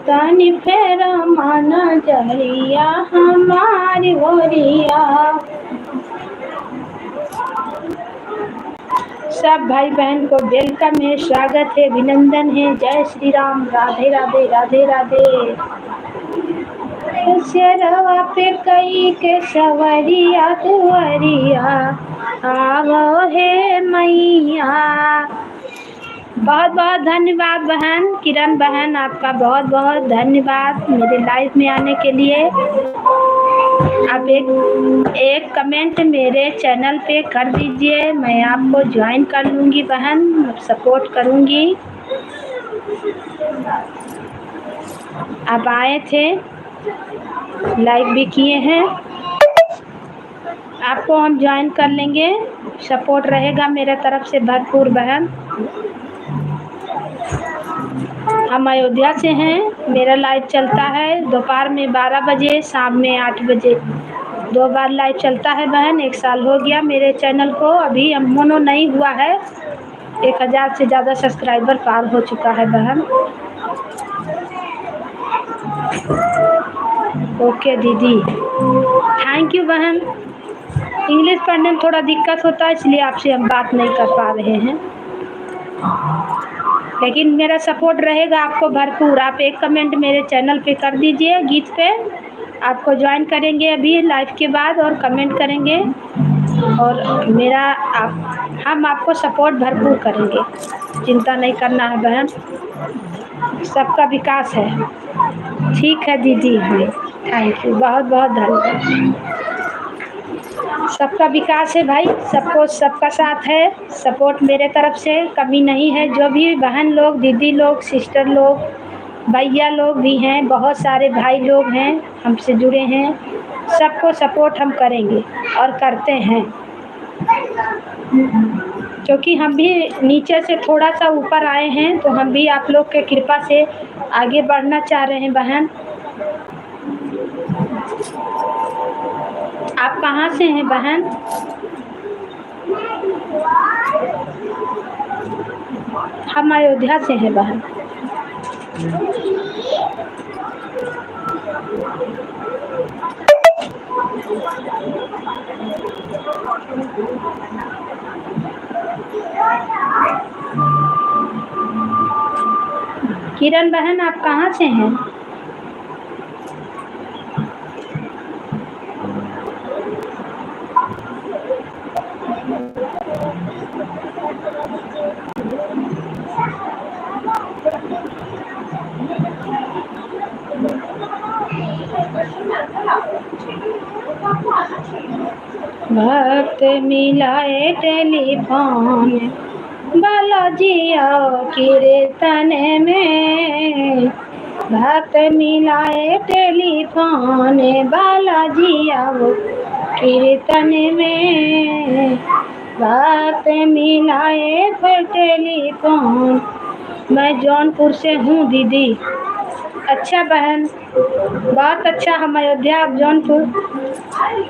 तानी फेरा माना जरिया हमारी ओरिया। सब भाई बहन को वेलकम है, स्वागत है, अभिनंदन है। जय श्री राम, राधे राधे राधे राधे। शेरवा पे कई के सवरिया दुवरिया आवो है मैया। बहुत बहुत धन्यवाद बहन किरण बहन, आपका बहुत बहुत धन्यवाद मेरे लाइव में आने के लिए। आप एक कमेंट मेरे चैनल पे कर दीजिए, मैं आपको ज्वाइन कर लूँगी बहन, सपोर्ट करूँगी। आप आए थे, लाइक भी किए हैं, आपको हम ज्वाइन कर लेंगे, सपोर्ट रहेगा मेरे तरफ से भरपूर बहन। हम अयोध्या से हैं, मेरा लाइव चलता है दोपहर में 12 बजे, शाम में 8 बजे, 2 बार लाइव चलता है बहन। 1 साल हो गया मेरे चैनल को, अभी मोनो नहीं हुआ है, 1000 से ज़्यादा सब्सक्राइबर पार हो चुका है बहन। ओके दीदी, थैंक यू बहन। इंग्लिश पढ़ने में थोड़ा दिक्कत होता है, इसलिए आपसे हम बात नहीं कर पा रहे हैं, लेकिन मेरा सपोर्ट रहेगा आपको भरपूर। आप एक कमेंट मेरे चैनल पे कर दीजिए, गीत पे आपको ज्वाइन करेंगे अभी लाइव के बाद, और कमेंट करेंगे, और हम आपको सपोर्ट भरपूर करेंगे, चिंता नहीं करना है बहन, सबका विकास है। ठीक है दीदी, हाँ थैंक यू, बहुत बहुत धन्यवाद। सबका विकास है भाई, सबको सबका साथ है, सपोर्ट मेरे तरफ से कमी नहीं है। जो भी बहन लोग, दीदी लोग, सिस्टर लोग, भैया लोग भी हैं, बहुत सारे भाई लोग हैं हमसे जुड़े हैं, सबको सपोर्ट हम करेंगे और करते हैं, क्योंकि हम भी नीचे से थोड़ा सा ऊपर आए हैं, तो हम भी आप लोग के कृपा से आगे बढ़ना चाह रहे हैं बहन। आप कहाँ से हैं बहन? हम अयोध्या से हैं बहन। किरण बहन, आप कहाँ से हैं? भक्त मिलाए टेलीफोन, बालाजी आओ कीर्तन में। भक्त मिलाए टेलीफोन, बालाजी आओ कीर्तन में। भक्त मिलाए टेलीफोन। मैं जौनपुर से हूँ दीदी। अच्छा बहन, बहुत अच्छा। हम अयोध्या, आप जौनपुर।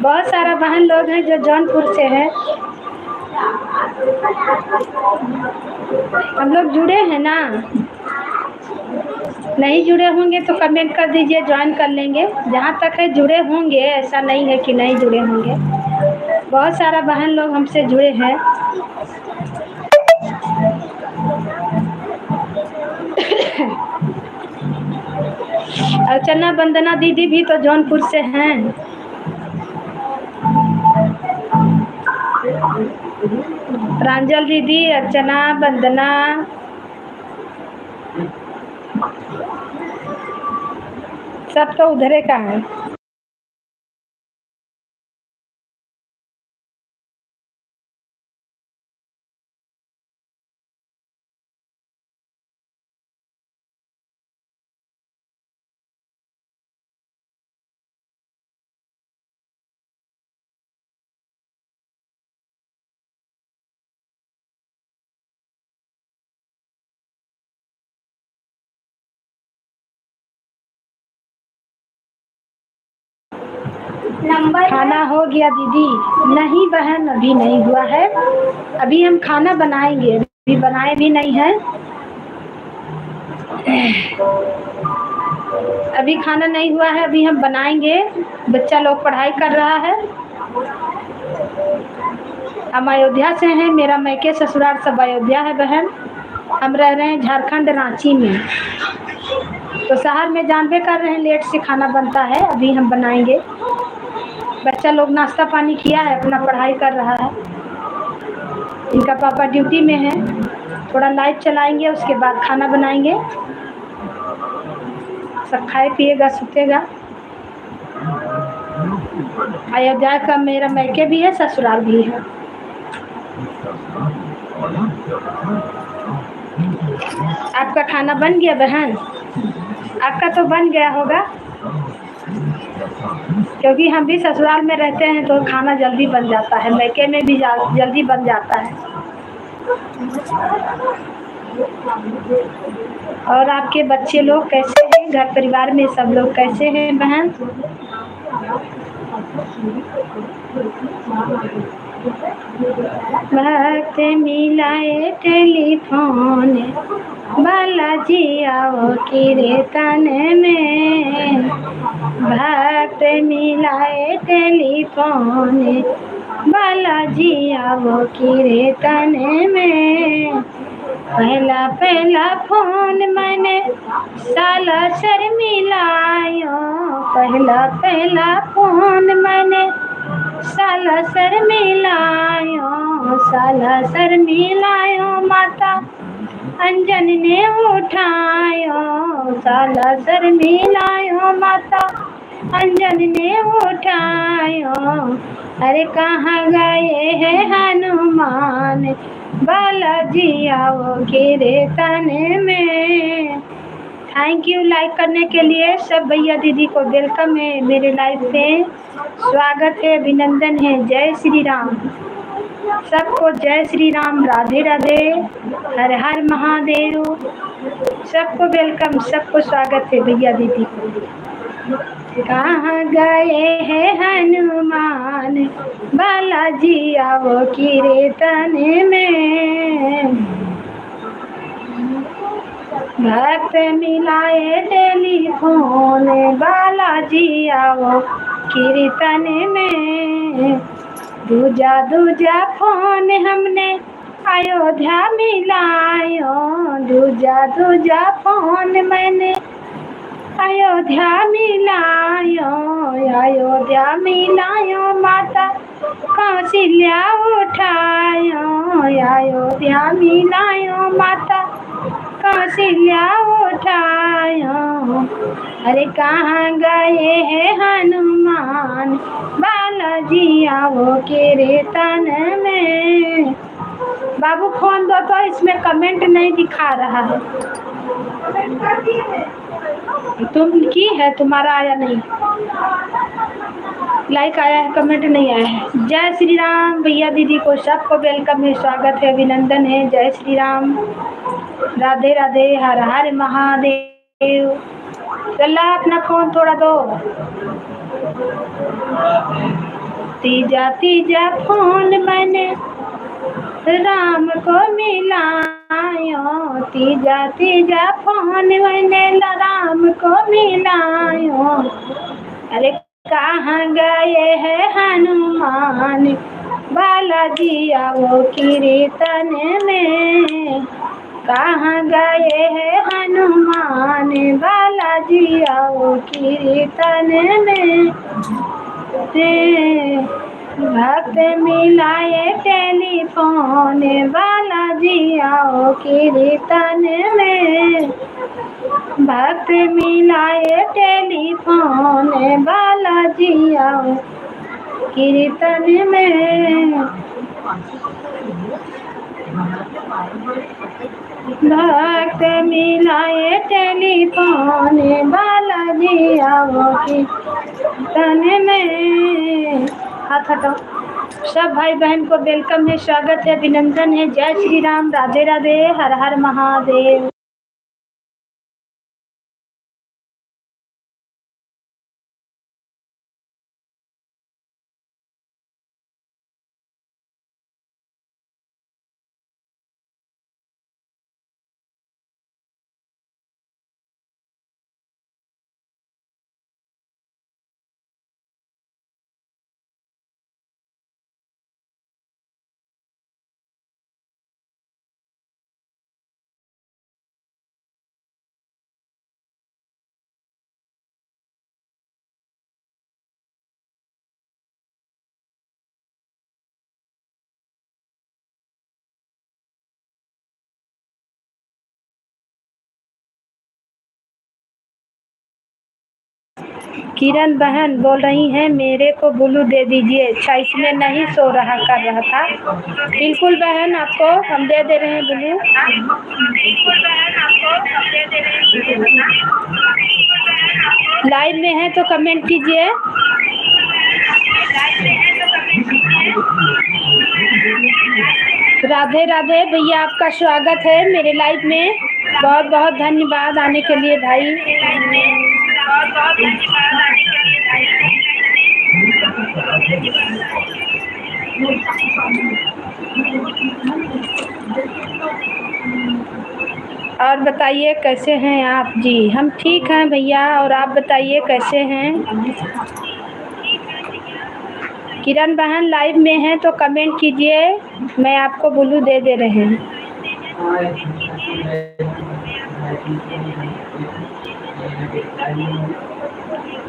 बहुत सारा बहन लोग हैं जो जौनपुर से हैं। हम लोग जुड़े हैं ना, नहीं जुड़े होंगे तो कमेंट कर दीजिए, ज्वाइन कर लेंगे। जहाँ तक है जुड़े होंगे, ऐसा नहीं है कि नहीं जुड़े होंगे। बहुत सारा बहन लोग हमसे जुड़े हैं। अर्चना वंदना दीदी भी तो जौनपुर से हैं। प्रांजल दीदी, अर्चना, वंदना, सब तो उधरे का है। नंबर खाना हो गया दीदी? नहीं बहन, अभी नहीं हुआ है। अभी हम खाना बनाएंगे, अभी बनाए भी नहीं है। अभी खाना नहीं हुआ है, अभी हम बनाएंगे। बच्चा लोग पढ़ाई कर रहा है। हम अयोध्या से हैं, मेरा मैके ससुराल सब अयोध्या है बहन। हम रह रहे हैं झारखंड, रांची में। तो शहर में जानबे कर रहे हैं, लेट से खाना बनता है। अभी हम बनाएंगे। बच्चा लोग नाश्ता पानी किया है, अपना पढ़ाई कर रहा है। इनका पापा ड्यूटी में है। थोड़ा लाइट चलाएंगे, उसके बाद खाना बनाएंगे। सब खाए पिएगा, सुतेगा। अयोध्या का मेरा मैके भी है, ससुराल भी है। आपका खाना बन गया बहन? आपका तो बन गया होगा, क्योंकि हम भी ससुराल में रहते हैं तो खाना जल्दी बन जाता है। मैके में भी जल्दी बन जाता है। और आपके बच्चे लोग कैसे हैं? घर परिवार में सब लोग कैसे हैं बहन? भक्त मिलाए टेलीफोन, बालाजी आओ कीर्तन में। भक्त मिलाए टेलीफोन, बालाजी आओ कीर्तन में। पहला पहला फोन मैंने साला सर मिलायो, पहला पहला फोन मैंने साला सर मिलायो, साला सर मिलायो माता अंजन ने उठायो, साला सर मिलायो माता अंजन ने उठायो। अरे कहाँ गए हैं हनुमान, बालाजी आओ कीर्तन में। थैंक यू लाइक करने के लिए। सब भैया दीदी को वेलकम है मेरे लाइव पे, स्वागत है, अभिनंदन है। जय श्री राम सबको, जय श्री राम, राधे राधे, हर हर महादेव। सबको वेलकम, सबको स्वागत है भैया दीदी को। कहाँ गए हैं हनुमान, बालाजी आओ कीर्तन में। भक्त मिलाए टेलीफोन, बालाजी आओ कीर्तन में। दूजा दूजा फोन हमने अयोध्या मिलायो, दूजा दूजा फोन मैंने अयोध्या मिलायो, अयोध्या मिलायो माता कौशल्या उठायो, अयोध्या मिलायो माता कौशल्या उठायो। अरे कहाँ गए हैं हनुमान, बालाजी आओ कीर्तन में। बाबू फोन दो तो, इसमें कमेंट नहीं दिखा रहा है। तुम की है, तुम्हारा आया नहीं, लाइक आया है, कमेंट नहीं आया है। जय श्री राम भैया दीदी को सबको वेलकम है, स्वागत है, अभिनंदन है। जय श्री राम, राधे राधे, हर हर महादेव। चला अपना फोन थोड़ा दो। तीजा तीजा फोन मैंने राम को मिलायो तीजा तीजा फोन मैंने राम को मिलायो। अरे कहाँ गए हैं हनुमान बालाजी आओ कीर्तन में। कहाँ गए हैं हनुमान बालाजी आओ कीर्तन में। भक्त मिलाए टेलीफोन बालाजी आओ कीर्तन में। भक्त मिलाए टेलीफोन बालाजी आओ कीर्तन में। भक्त मिलाए टेलीफोन बालाजी आओ कीर्तन में। हाथ हटाओ। सब भाई बहन को वेलकम है, स्वागत है, अभिनंदन है। जय श्री राम, राधे राधे, हर हर महादेव। किरण बहन बोल रही हैं मेरे को ब्लू दे दीजिए। अच्छा, इसमें नहीं शो रहा कर रहा था। बिल्कुल बहन, आपको हम दे दे रहे हैं ब्लू। लाइव में है तो कमेंट कीजिए। राधे राधे भैया, आपका स्वागत है मेरे लाइव में। बहुत बहुत धन्यवाद आने के लिए भाई। और बताइए कैसे हैं आप जी? हम ठीक हैं भैया, और आप बताइए कैसे हैं? किरण बहन लाइव में हैं तो कमेंट कीजिए, मैं आपको ब्लू दे दे रहे हैं।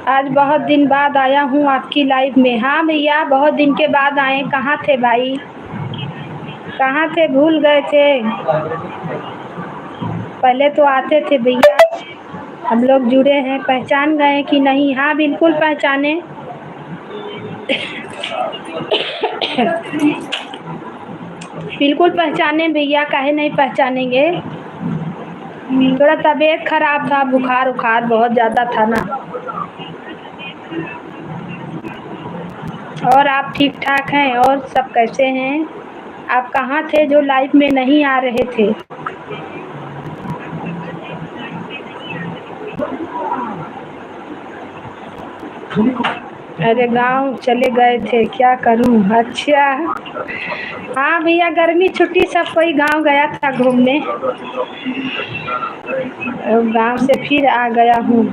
आज बहुत दिन बाद आया हूँ आपकी लाइव में। हाँ भैया, बहुत दिन के बाद आए। कहाँ थे भाई, कहाँ थे, भूल गए थे? पहले तो आते थे भैया, हम लोग जुड़े हैं। पहचान गए कि नहीं? हाँ बिल्कुल पहचाने। बिल्कुल पहचाने भैया, काहे नहीं पहचानेंगे। थोड़ा तबीयत खराब था, बुखार उखार बहुत ज़्यादा था ना। और आप ठीक ठाक हैं? और सब कैसे हैं? आप कहाँ थे जो लाइव में नहीं आ रहे थे? अरे गांव चले गए थे, क्या करूं। अच्छा हाँ भैया, गर्मी छुट्टी सब कोई गांव गया था घूमने, गांव से फिर आ गया हूँ।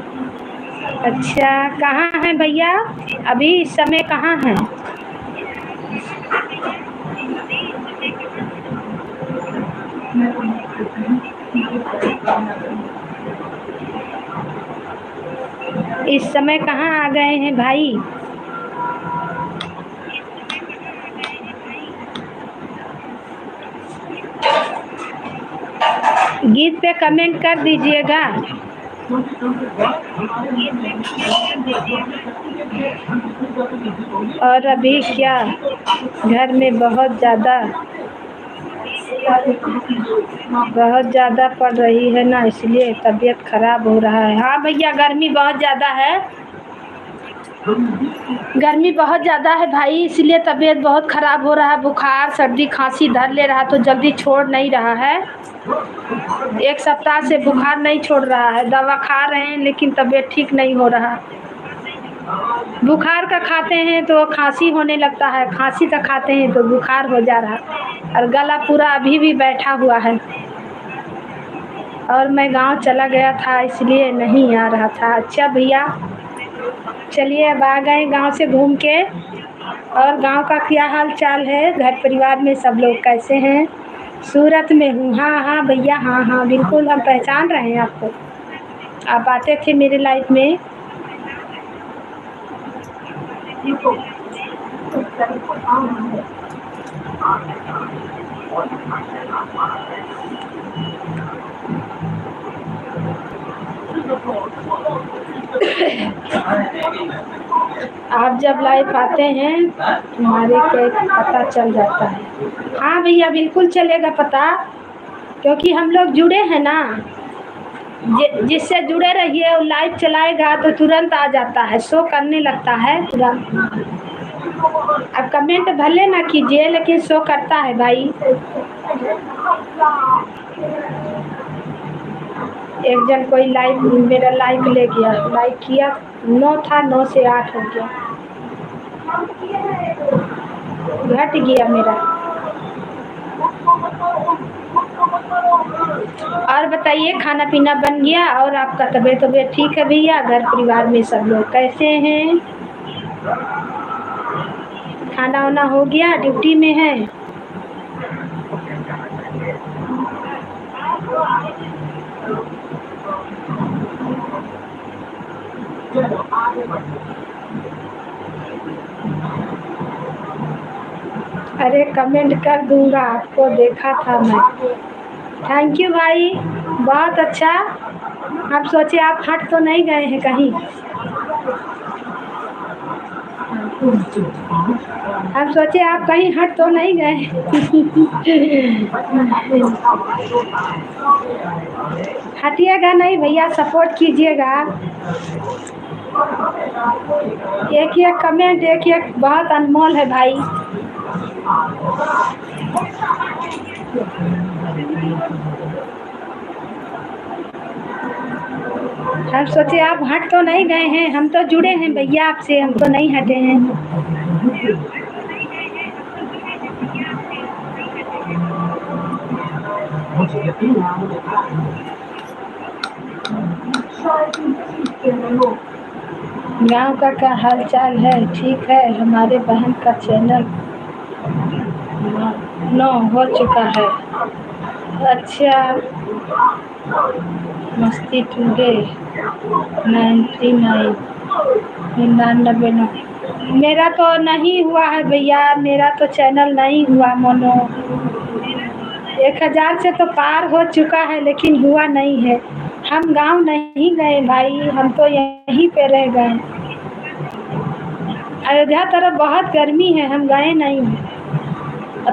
अच्छा, कहाँ हैं भैया अभी इस समय, कहाँ हैं? इस समय कहाँ आ गए हैं भाई? गीत पे कमेंट कर दीजिएगा। और अभी क्या, घर में बहुत ज़्यादा पड़ रही है ना, इसलिए तबीयत खराब हो रहा है। हाँ भैया, गर्मी बहुत ज़्यादा है, गर्मी बहुत ज़्यादा है भाई, इसलिए तबीयत बहुत ख़राब हो रहा है। बुखार सर्दी खांसी धर ले रहा तो जल्दी छोड़ नहीं रहा है। 1 सप्ताह से बुखार नहीं छोड़ रहा है, दवा खा रहे हैं लेकिन तबीयत ठीक नहीं हो रहा। बुखार का खाते हैं तो खांसी होने लगता है, खांसी का खाते हैं तो बुखार हो जा रहा है, और गला पूरा अभी भी बैठा हुआ है। और मैं गांव चला गया था इसलिए नहीं आ रहा था। अच्छा भैया, चलिए अब आ गए गांव से घूम के। और गांव का क्या हाल चाल है, घर परिवार में सब लोग कैसे हैं? सूरत में हूँ। हाँ हाँ भैया, हाँ हाँ बिल्कुल, हम पहचान रहे हैं आपको। आप आते थे मेरे लाइफ में। आप जब लाइव आते हैं हमारे को पता चल जाता है। हाँ भैया बिल्कुल चलेगा पता, क्योंकि हम लोग जुड़े हैं ना। जिससे जुड़े रहिए, वो लाइव चलाएगा तो तुरंत आ जाता है, शो करने लगता है तुरंत। अब कमेंट भले ना कीजिए लेकिन शो करता है भाई। एक जन कोई लाइक मेरा लाइक ले गया, लाइक किया 9 था, 9 से 8 हो गया, घट गया मेरा। और बताइए, खाना पीना बन गया और आपका तबीयत ठीक है भैया? घर परिवार में सब लोग कैसे हैं? खाना वाना हो गया? ड्यूटी में है? अरे कमेंट कर दूंगा आपको, देखा था मैं। थैंक यू भाई, बहुत अच्छा। हम सोचे आप हट तो नहीं गए हैं कहीं। हम सोचे आप कहीं हट तो नहीं गए। हटिएगा नहीं भैया, सपोर्ट कीजिएगा। एक एक कमेंट, एक एक बहुत अनमोल है भाई। हम सोचे आप हट तो नहीं गए हैं, हम तो जुड़े हैं भैया आपसे, हम तो नहीं हटे हैं। गांव का क्या हाल चाल है? ठीक है। हमारे बहन का चैनल 9 हो चुका है। अच्छा, मस्ती टूडे 99 99। मेरा तो नहीं हुआ है भैया, मेरा तो चैनल नहीं हुआ मोनो। 1000 से तो पार हो चुका है लेकिन हुआ नहीं है। हम गांव नहीं गए भाई, हम तो यहीं पे रह गए। अयोध्या तरफ बहुत गर्मी है, हम गए नहीं।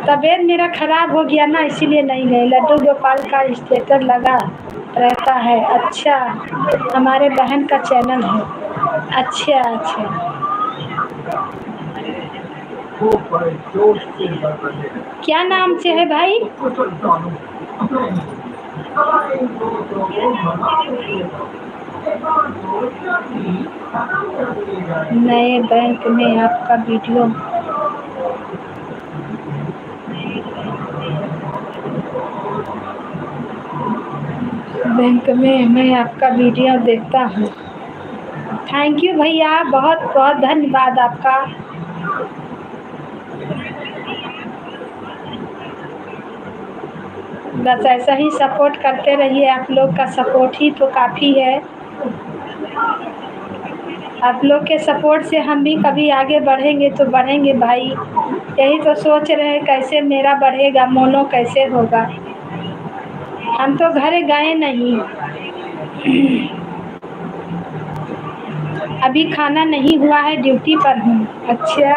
तबीयत मेरा खराब हो गया ना, इसीलिए नहीं गए। लड्डू गोपाल का स्टेटस लगा रहता है। अच्छा, हमारे बहन का चैनल है। अच्छा अच्छा, क्या नाम से है भाई? नए बैंक में आपका वीडियो मैं आपका वीडियो देखता हूँ। थैंक यू भैया, बहुत बहुत धन्यवाद आपका। बस ऐसा ही सपोर्ट करते रहिए, आप लोग का सपोर्ट ही तो काफ़ी है। आप लोग के सपोर्ट से हम भी कभी आगे बढ़ेंगे तो बढ़ेंगे भाई। यही तो सोच रहे हैं कैसे मेरा बढ़ेगा, मोनो कैसे होगा। हम तो घर गए नहीं, अभी खाना नहीं हुआ है, ड्यूटी पर हूँ। अच्छा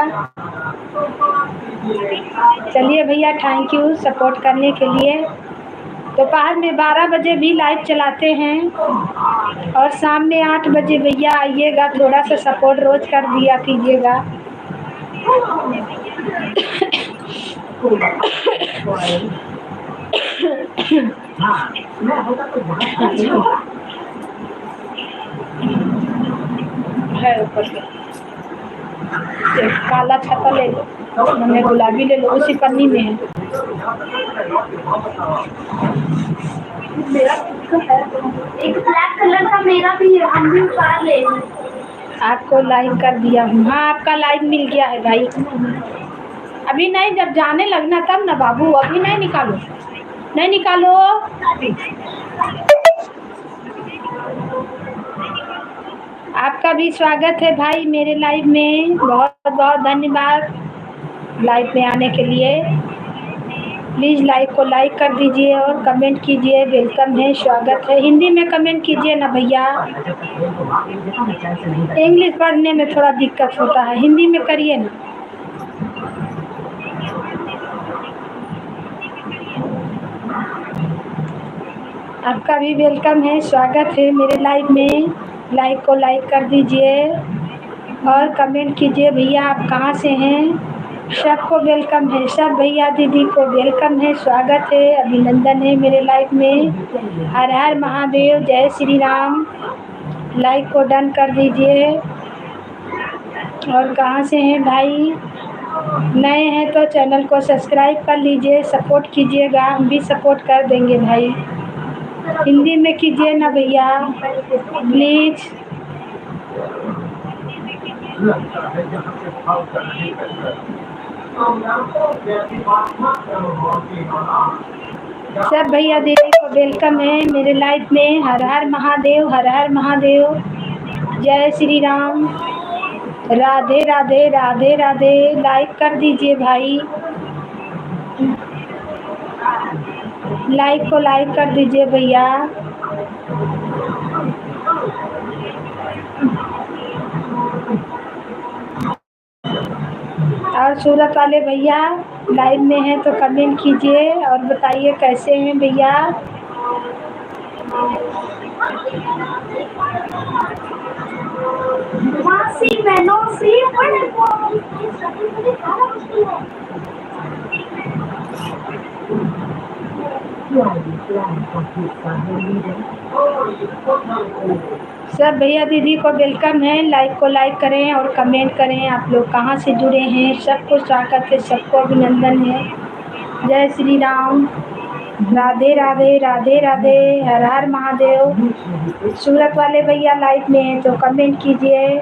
चलिए भैया, थैंक यू सपोर्ट करने के लिए। दोपहर में 12 बजे भी लाइव चलाते हैं और शाम में 8 बजे भैया आइएगा, थोड़ा सा सपोर्ट रोज कर दिया कीजिएगा। है ऊपर एक काला छाता ले लो, हमें गुलाबी ले लो, उसी पन्नी में है। मेरा खुद का है, एक ब्लैक कलर का मेरा भी है, हम भी उतार ले। आपको लाइक कर दिया हूँ। हाँ, आपका लाइक मिल गया है भाई। अभी नहीं, जब जाने लगना तब ना बाबू, अभी नहीं निकालो, नहीं निकालो। आपका भी स्वागत है भाई मेरे लाइव में, बहुत बहुत धन्यवाद लाइव में आने के लिए। प्लीज़ लाइव को लाइक कर दीजिए और कमेंट कीजिए, वेलकम है, स्वागत है। हिंदी में कमेंट कीजिए ना भैया, इंग्लिश पढ़ने में थोड़ा दिक्कत होता है, हिंदी में करिए ना। आपका भी वेलकम है, स्वागत है मेरे लाइव में। लाइव को लाइक कर दीजिए और कमेंट कीजिए भैया आप कहाँ से हैं। सबको वेलकम है, सब भैया दीदी को वेलकम है, स्वागत है, अभिनंदन है मेरे लाइव में। हर हर महादेव, जय श्री राम। लाइक को डन कर दीजिए। और कहाँ से हैं भाई, नए हैं तो चैनल को सब्सक्राइब कर लीजिए, सपोर्ट कीजिएगा, हम भी सपोर्ट कर देंगे भाई। हिंदी में कीजिए ना भैया प्लीज। सब भैया दीदी को वेलकम है मेरे लाइफ में। हर हर महादेव, हर हर महादेव, जय श्री राम, राधे राधे, राधे राधे। लाइक कर दीजिए भाई, लाइक को लाइक कर दीजिए भैया। और सूरत वाले भैया लाइव में हैं तो कमेंट कीजिए और बताइए कैसे हैं भैया। सब भैया दीदी को वेलकम है, लाइक को लाइक करें और कमेंट करें आप लोग कहाँ से जुड़े हैं। सबको स्वागत है, सबको अभिनंदन है, जय श्री राम, राधे राधे, राधे राधे, हर हर महादेव। सूरत वाले भैया लाइव में हैं तो कमेंट कीजिए।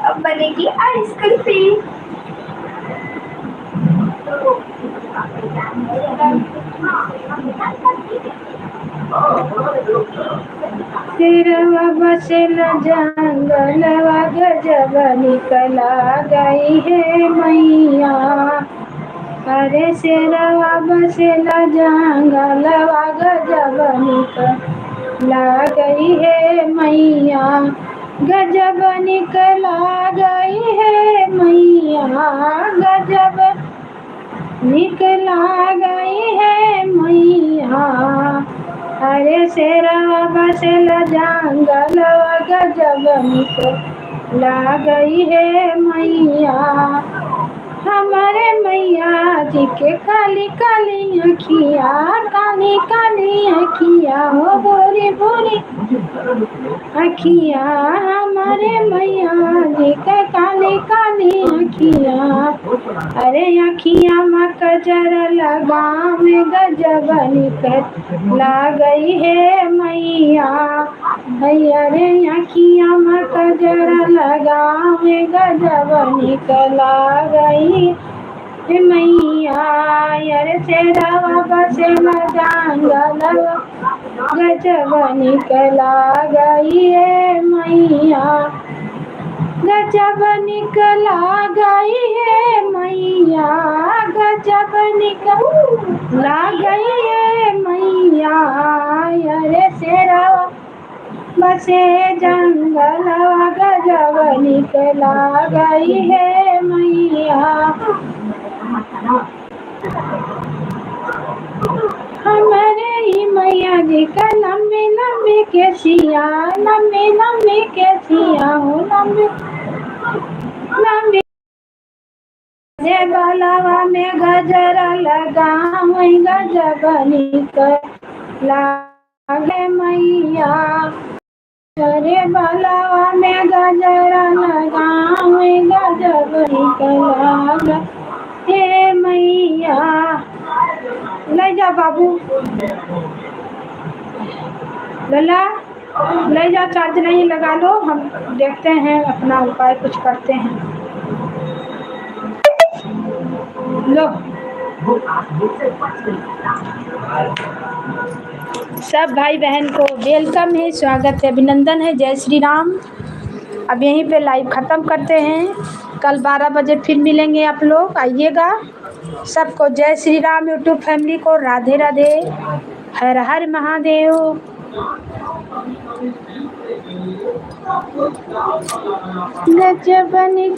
अब बनेगी आइसक्रीम। सिरवा बसेल जंगलवा गजब निकला गई है मैया। अरे सिरवा बसेल जंगलवा गजब निकला गई है मैया, गजब निकला गई है मैया, गजब निकला गई है मैया। अरे शेरा बसेल जंगल गजब निकला गई है मैया। हमारे मैया जी के काली काली अखिया, काली काली अखिया हो, बोरी बोरी अखिया। हमारे मैया जी के काली काली अखिया। अरे अखिया में कजर लगा में गजब निकला गई है मैया। अरे अखिया में कजर लगा में गजब निकला गई मैया। अरे शेरवा बसेल जंगल गजब निकला गई है मैया, गजब निकला गई है मैया, गजब निकला गई है मैया। अरे शेरवा बसे जंगल गजब निकला गई है मैया। हमारे ही मैया जी का लंबे लंबे केसिया, लंबे लंबे केसिया हो, लंबे लंबे जे बलवा में गजरा लगावई गजबनी लागे मैया करे बलवा में गजरा लगावई गजबनी लागे हे मैया। ले जा बाबू लला, ले जा, चार्ज नहीं लगा लो, हम देखते हैं अपना उपाय कुछ करते हैं। लो सब भाई बहन को वेलकम है, स्वागत है, अभिनंदन है, जय श्री राम। अब यहीं पे लाइव ख़त्म करते हैं, कल 12 बजे फिर मिलेंगे, आप लोग आइएगा। सबको जय श्री राम, यूट्यूब फैमिली को राधे राधे, हर हर महादेव। गजबनी